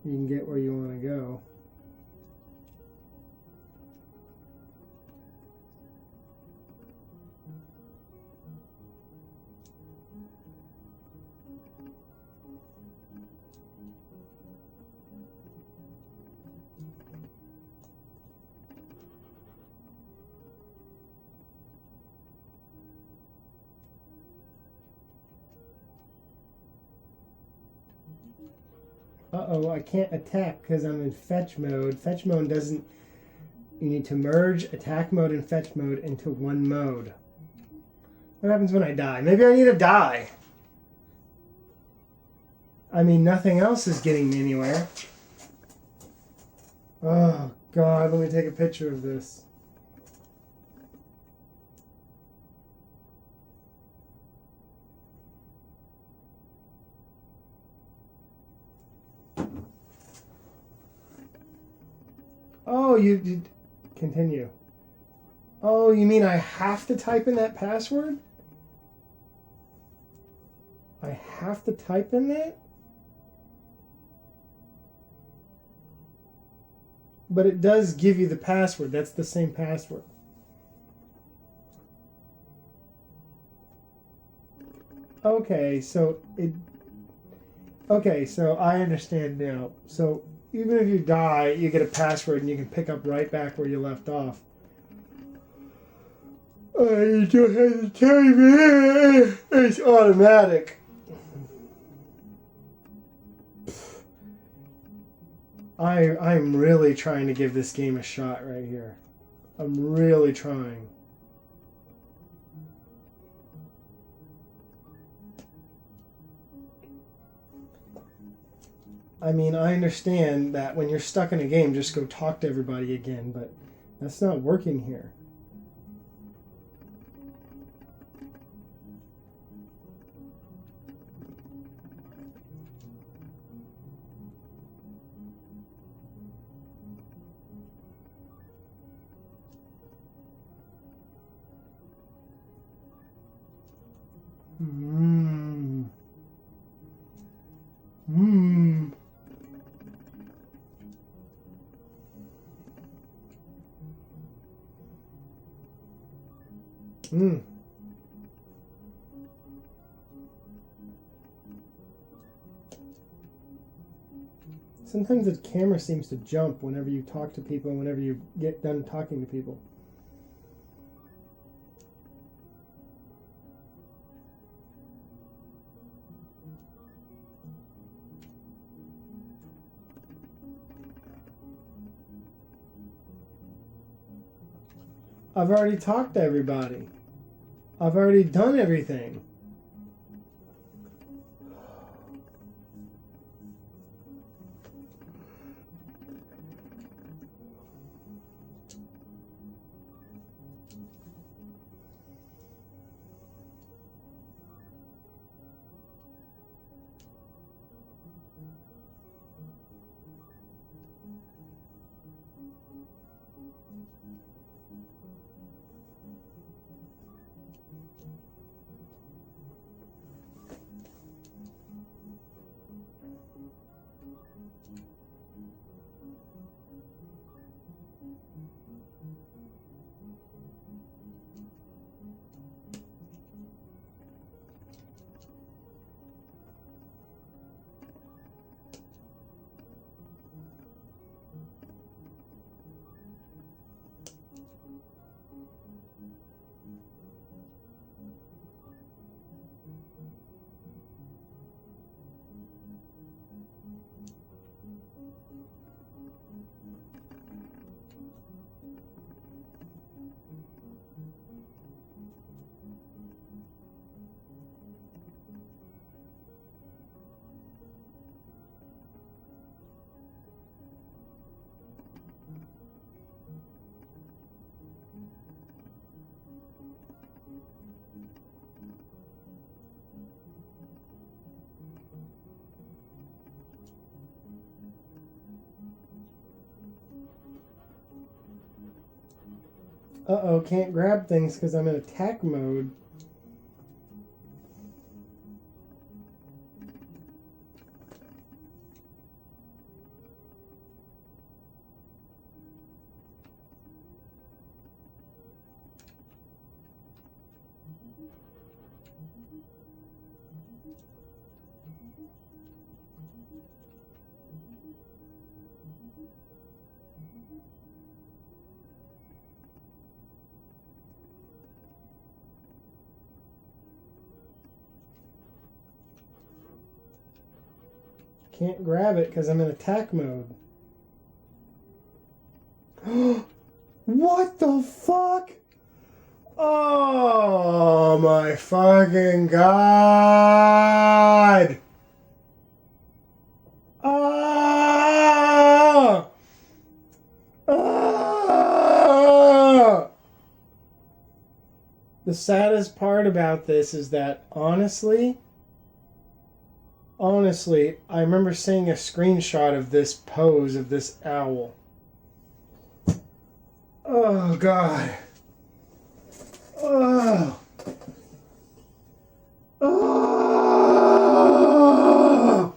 you can get where you want to go. Uh-oh, I can't attack because I'm in fetch mode. Fetch mode doesn't... You need to merge attack mode and fetch mode into one mode. What happens when I die? Maybe I need to die. I mean, nothing else is getting me anywhere. Oh, God, let me take a picture of this. Oh, you did. Continue. Oh, you mean I have to type in that password? I have to type in that? But it does give you the password. That's the same password. Okay, so it... Okay, so I understand now. So even if you die, you get a password and you can pick up right back where you left off. You don't have to type it. It's automatic. I'm really trying to give this game a shot right here. I'm really trying. I mean, I understand that when you're stuck in a game, just go talk to everybody again, but that's not working here. Sometimes the camera seems to jump whenever you talk to people, whenever you get done talking to people. I've already talked to everybody. I've already done everything. Uh-oh, can't grab things because I'm in attack mode. Can't grab it because I'm in attack mode. What the fuck? Oh my fucking god! Ah! Ah! The saddest part about this is that honestly, I remember seeing a screenshot of this pose of this owl. Oh god. Oh. Oh.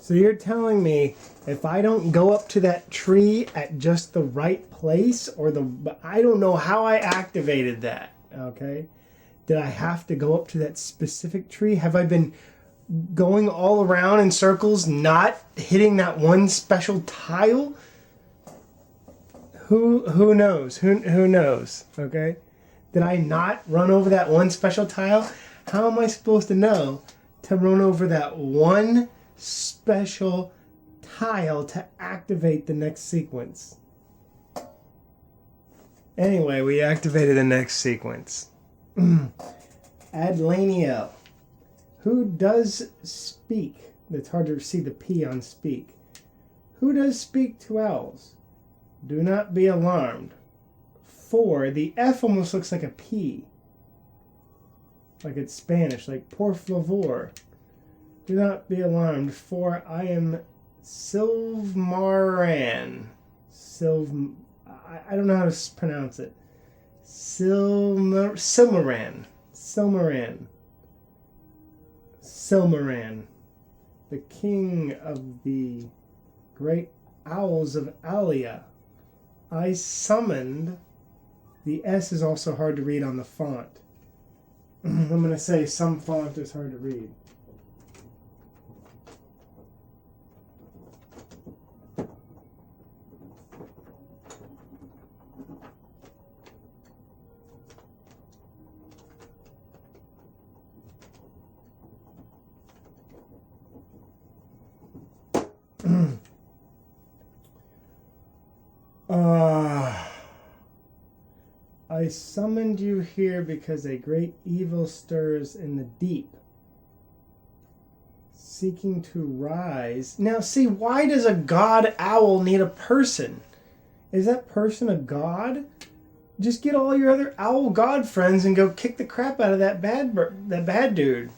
So you're telling me if I don't go up to that tree at just the right place, or I don't know how I activated that, okay? Did I have to go up to that specific tree? Have I been going all around in circles, not hitting that one special tile? Who knows? Who knows? Okay? Did I not run over that one special tile? How am I supposed to know to run over that one special tile to activate the next sequence? Anyway, we activated the next sequence. Adlaniel. Who does speak? It's hard to see the P on speak. Who does speak to owls? Do not be alarmed. For the F almost looks like a P. Like it's Spanish, like por favor. Do not be alarmed, for I am Silmaran. I don't know how to pronounce it. Silmaran. The king of the great owls of Owlia. I summoned. The S is also hard to read on the font. I'm going to say some font is hard to read. I summoned you here because a great evil stirs in the deep, seeking to rise. Now, see, why does a god owl need a person? Is that person a god? Just get all your other owl god friends and go kick the crap out of that bad dude.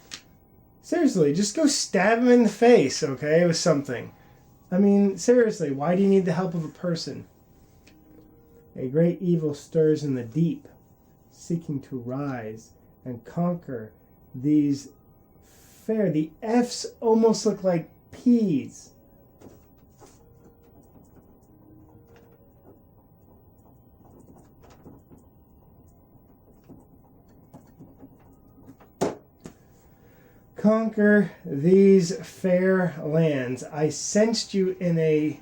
Seriously, just go stab him in the face, okay, with something. I mean, seriously, why do you need the help of a person? A great evil stirs in the deep, seeking to rise and conquer these fair. The F's almost look like P's. Conquer these fair lands. I sensed you in a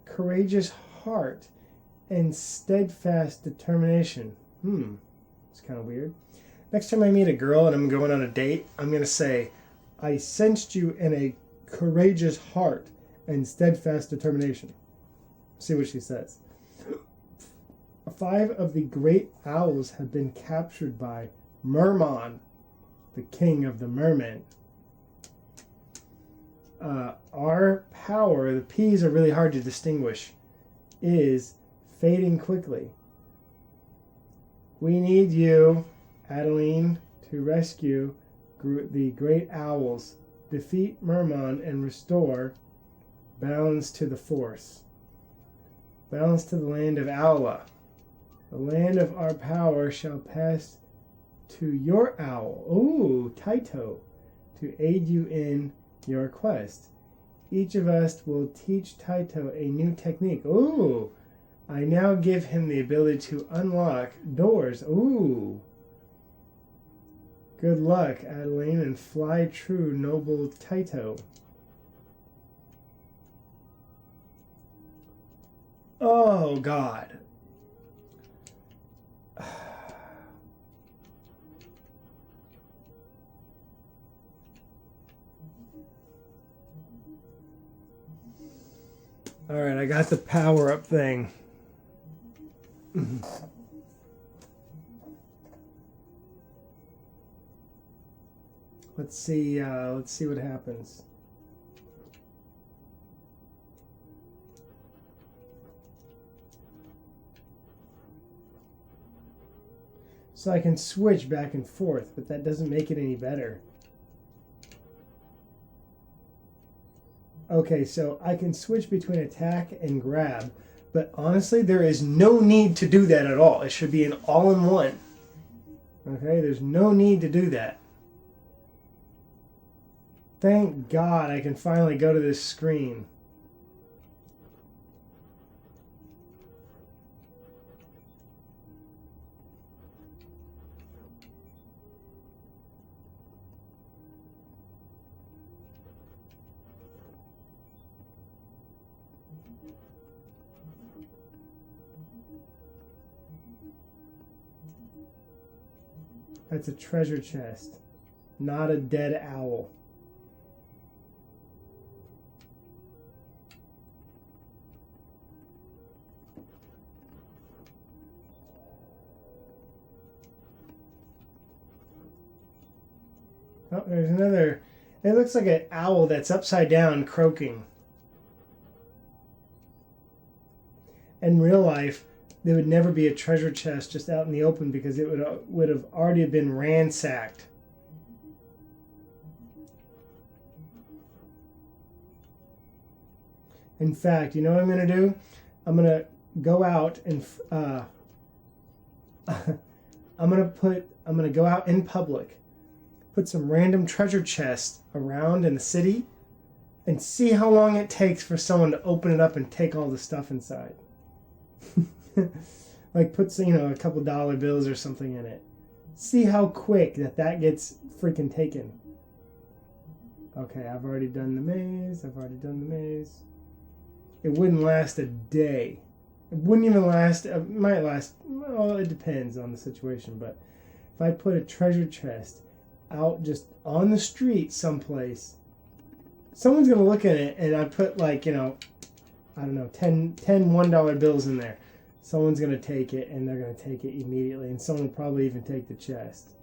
courageous heart and steadfast determination. It's kind of weird. Next time I meet a girl and I'm going on a date, I'm going to say, I sensed you in a courageous heart and steadfast determination. See what she says. 5 of the great owls have been captured by Merman, the king of the mermen. Our power, the P's are really hard to distinguish, is fading quickly. We need you, Adeline, to rescue the great owls, defeat Merman, and restore balance to the force. Balance to the land of Owla. The land of our power shall pass to your owl, ooh, Taito, to aid you in your quest. Each of us will teach Taito a new technique. Ooh, I now give him the ability to unlock doors. Ooh. Good luck, Adeline, and fly true, noble Taito. Oh, God. Alright, I got the power-up thing. Let's see what happens. So I can switch back and forth, but that doesn't make it any better. Okay, so I can switch between attack and grab, but honestly, there is no need to do that at all. It should be an all-in-one. Okay, there's no need to do that. Thank God I can finally go to this screen. That's a treasure chest, not a dead owl. Oh, there's another. It looks like an owl that's upside down croaking. In real life, there would never be a treasure chest just out in the open because it would have already been ransacked. In fact, you know what I'm going to do? I'm going to go out and I'm going to go out in public, put some random treasure chests around in the city, and see how long it takes for someone to open it up and take all the stuff inside. Like put, a couple dollar bills or something in it. See how quick that gets freaking taken. Okay, I've already done the maze. It wouldn't last a day. It wouldn't even last. It might last. Well, it depends on the situation. But if I put a treasure chest out just on the street someplace, someone's gonna look at it, and I put I don't know, 10 $1 bills in there. Someone's going to take it, and they're going to take it immediately, and someone will probably even take the chest.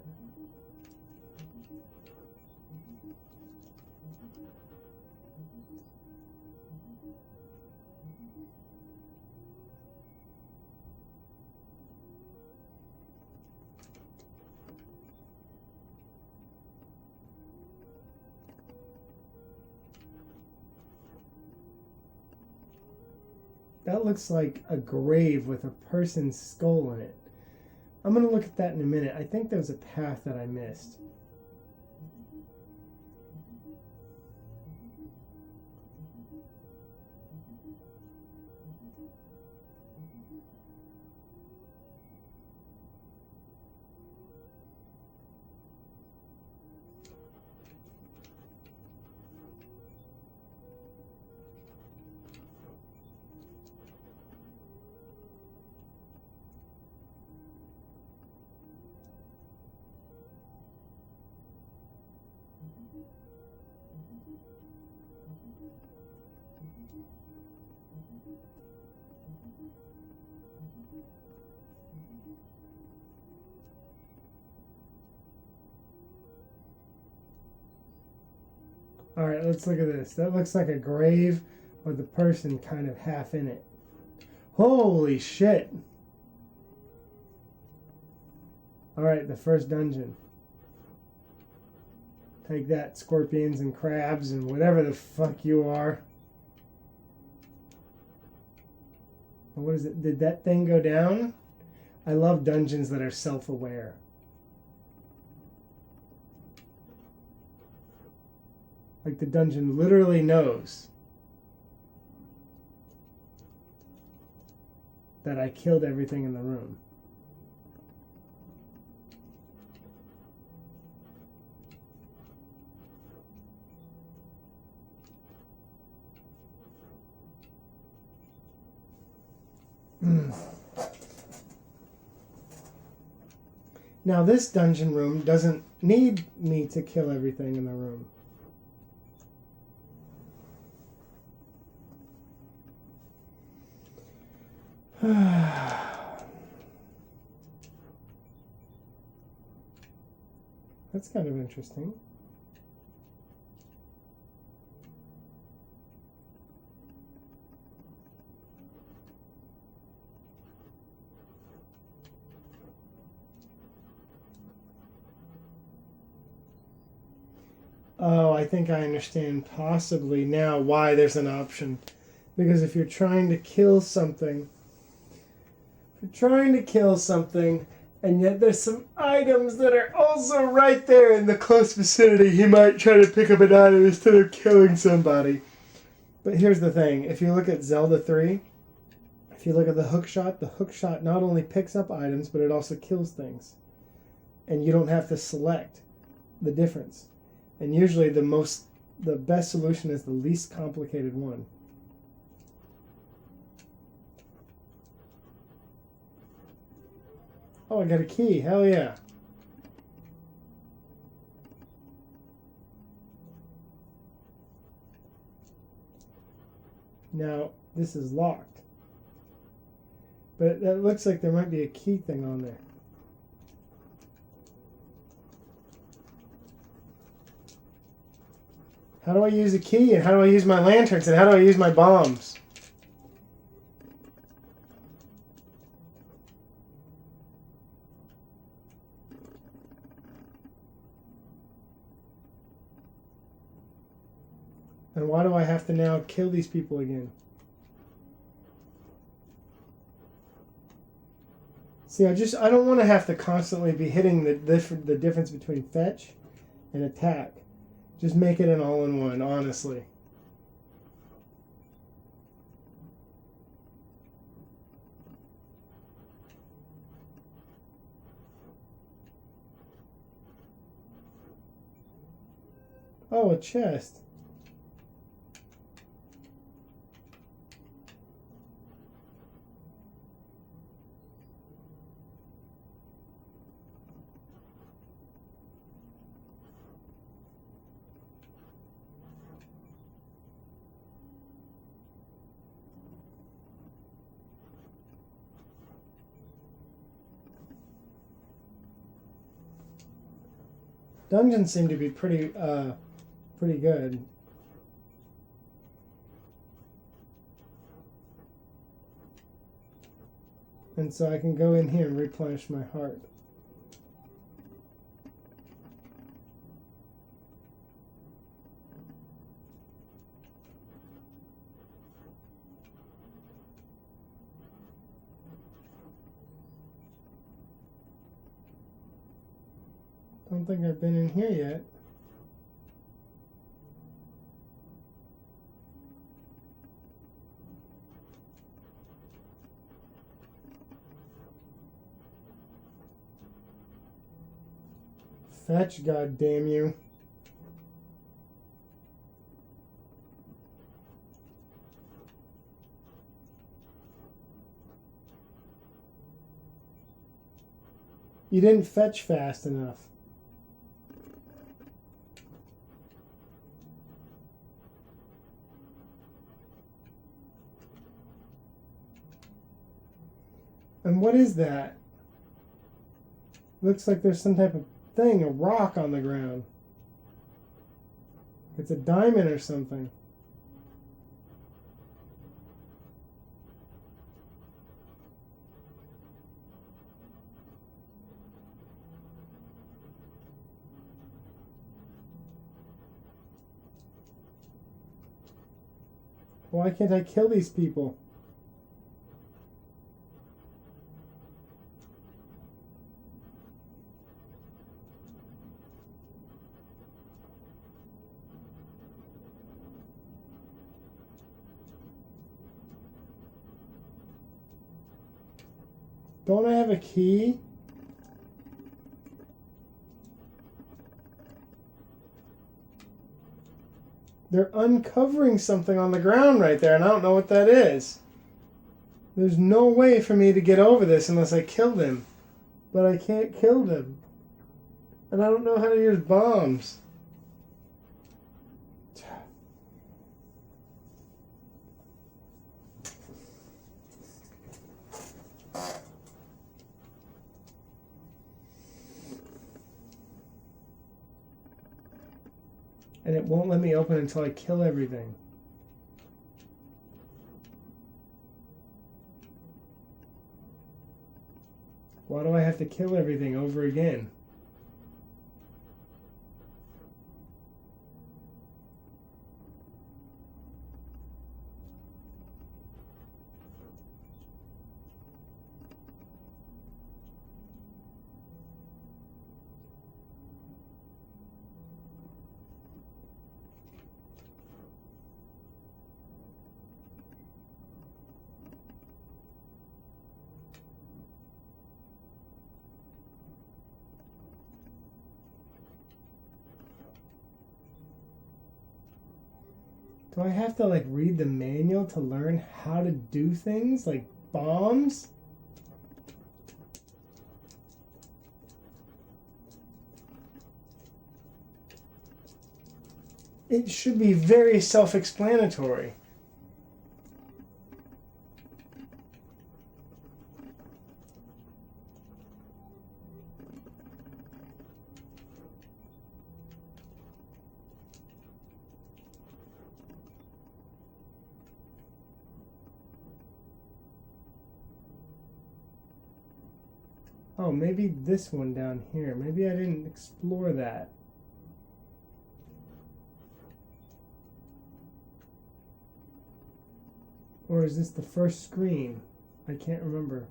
That looks like a grave with a person's skull in it. I'm going to look at that in a minute. I think there was a path that I missed. Alright, let's look at this. That looks like a grave with a person kind of half in it. Holy shit! Alright, the first dungeon. Take that, scorpions and crabs and whatever the fuck you are. What is it? Did that thing go down? I love dungeons that are self-aware. Like the dungeon literally knows that I killed everything in the room. Now this dungeon room doesn't need me to kill everything in the room. That's kind of interesting. Oh, I think I understand possibly now why there's an option. Because if you're trying to kill something, and yet there's some items that are also right there in the close vicinity, he might try to pick up an item instead of killing somebody. But here's the thing. If you look at Zelda 3, if you look at the hook shot not only picks up items, but it also kills things. And you don't have to select the difference. And usually the best solution is the least complicated one. Oh, I got a key. Hell yeah. Now, this is locked. But it looks like there might be a key thing on there. How do I use a key? And how do I use my lanterns? And how do I use my bombs? And why do I have to now kill these people again? See, I don't want to have to constantly be hitting the difference between fetch and attack. Just make it an all-in-one, honestly. Oh, a chest. Dungeons seem to be pretty good. And so I can go in here and replenish my heart. Don't think I've been in here yet. Fetch, god damn you. You didn't fetch fast enough. And what is that? Looks like there's some type of thing, a rock on the ground. It's a diamond or something. Why can't I kill these people? Don't I have a key? They're uncovering something on the ground right there, and I don't know what that is. There's no way for me to get over this unless I kill them. But I can't kill them. And I don't know how to use bombs. And it won't let me open until I kill everything. Why do I have to kill everything over again? Do I have to like read the manual to learn how to do things like bombs? It should be very self-explanatory. Oh, maybe this one down here. Maybe I didn't explore that. Or is this the first screen? I can't remember.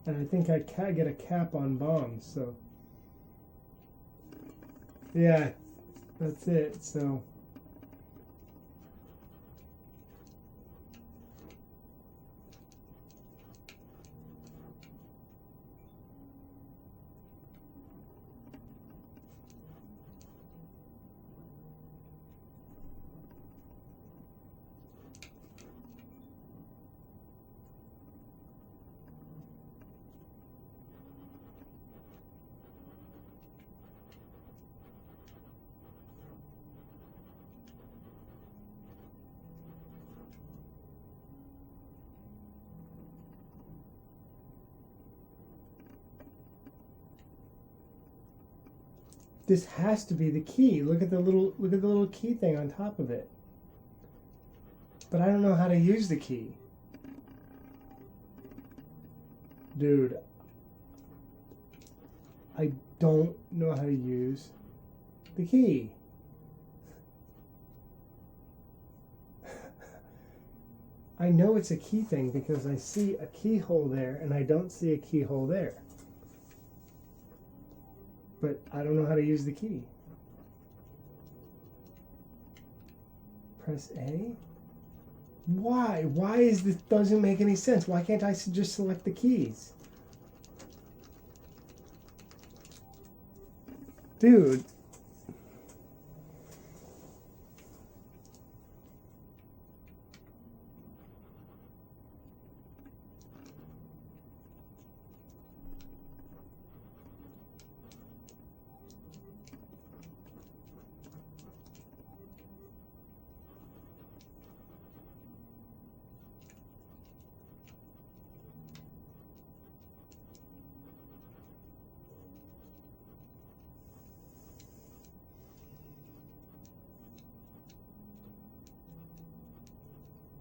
And I think I can't get a cap on bombs, so... Yeah, that's it, so... This has to be the key. Look at the little key thing on top of it. But I don't know how to use the key. Dude. I don't know how to use the key. I know it's a key thing because I see a keyhole there and I don't see a keyhole there. But I don't know how to use the key. Press A? Why? Why is this doesn't make any sense? Why can't I just select the keys? Dude.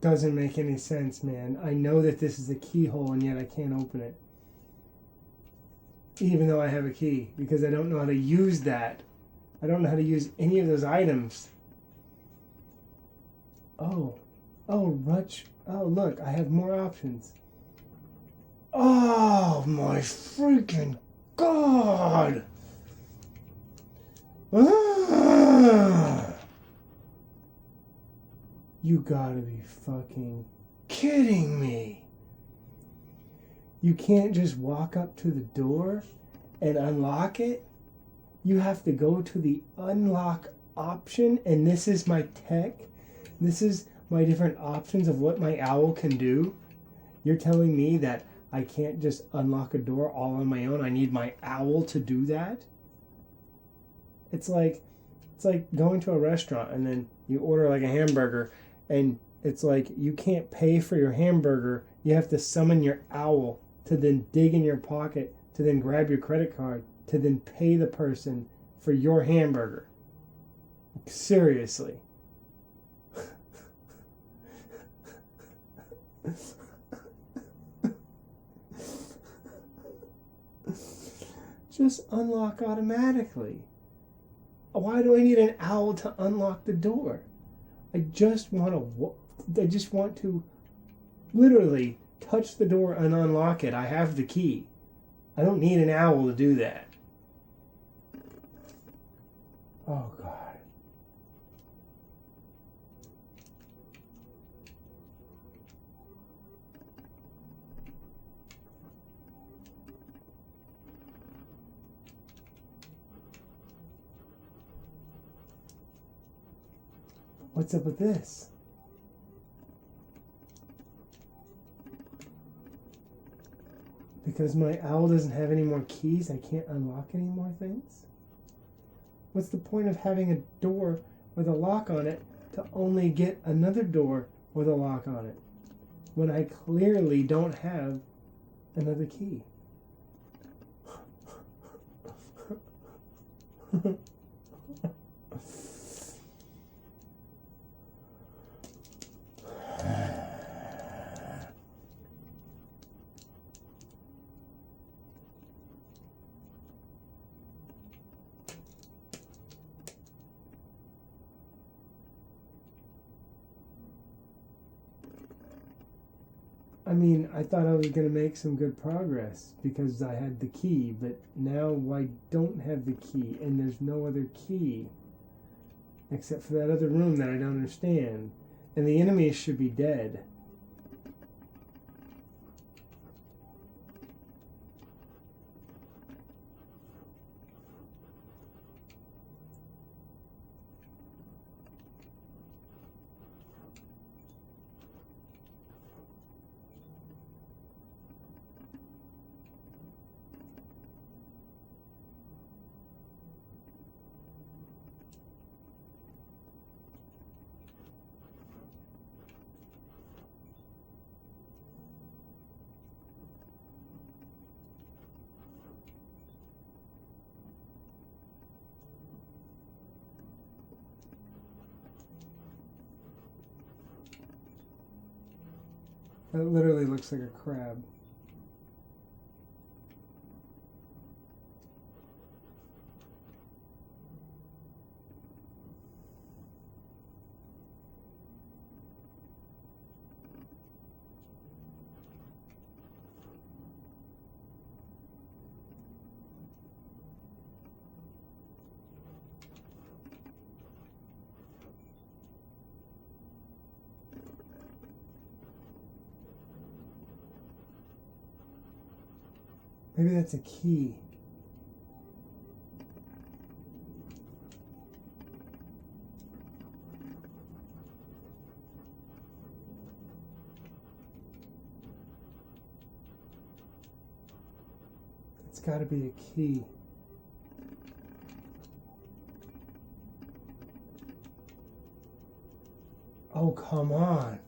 Doesn't make any sense, man. I know that this is a keyhole and yet I can't open it. Even though I have a key, because I don't know how to use that. I don't know how to use any of those items. Oh, Oh, Rutch. Oh, look, I have more options. Oh, my freaking God! Ah! You gotta be fucking kidding me. You can't just walk up to the door and unlock it. You have to go to the unlock option, and this is my tech. This is my different options of what my owl can do. You're telling me that I can't just unlock a door all on my own. I need my owl to do that. It's like going to a restaurant and then you order like a hamburger, and it's like you can't pay for your hamburger. You have to summon your owl to then dig in your pocket to then grab your credit card to then pay the person for your hamburger. Seriously. Just unlock automatically. Why do I need an owl to unlock the door? I just want to literally touch the door and unlock it. I have the key. I don't need an owl to do that. Oh, God. What's up with this? Because my owl doesn't have any more keys, I can't unlock any more things? What's the point of having a door with a lock on it to only get another door with a lock on it when I clearly don't have another key? I mean, I thought I was going to make some good progress because I had the key, but now I don't have the key, and there's no other key except for that other room that I don't understand. And the enemies should be dead. That literally looks like a crab. Maybe that's a key. It's got to be a key. Oh, come on.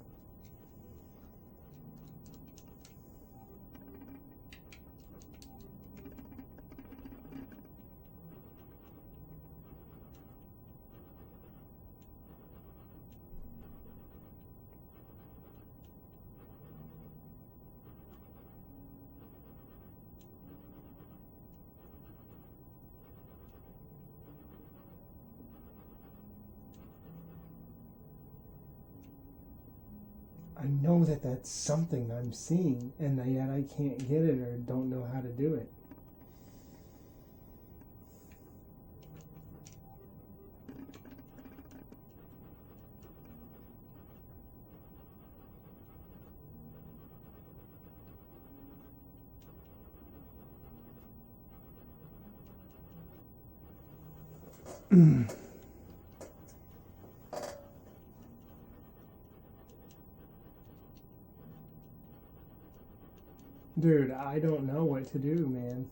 I know that that's something I'm seeing, and yet I can't get it or don't know how to do it. Dude, I don't know what to do, man.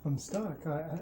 I'm stuck. I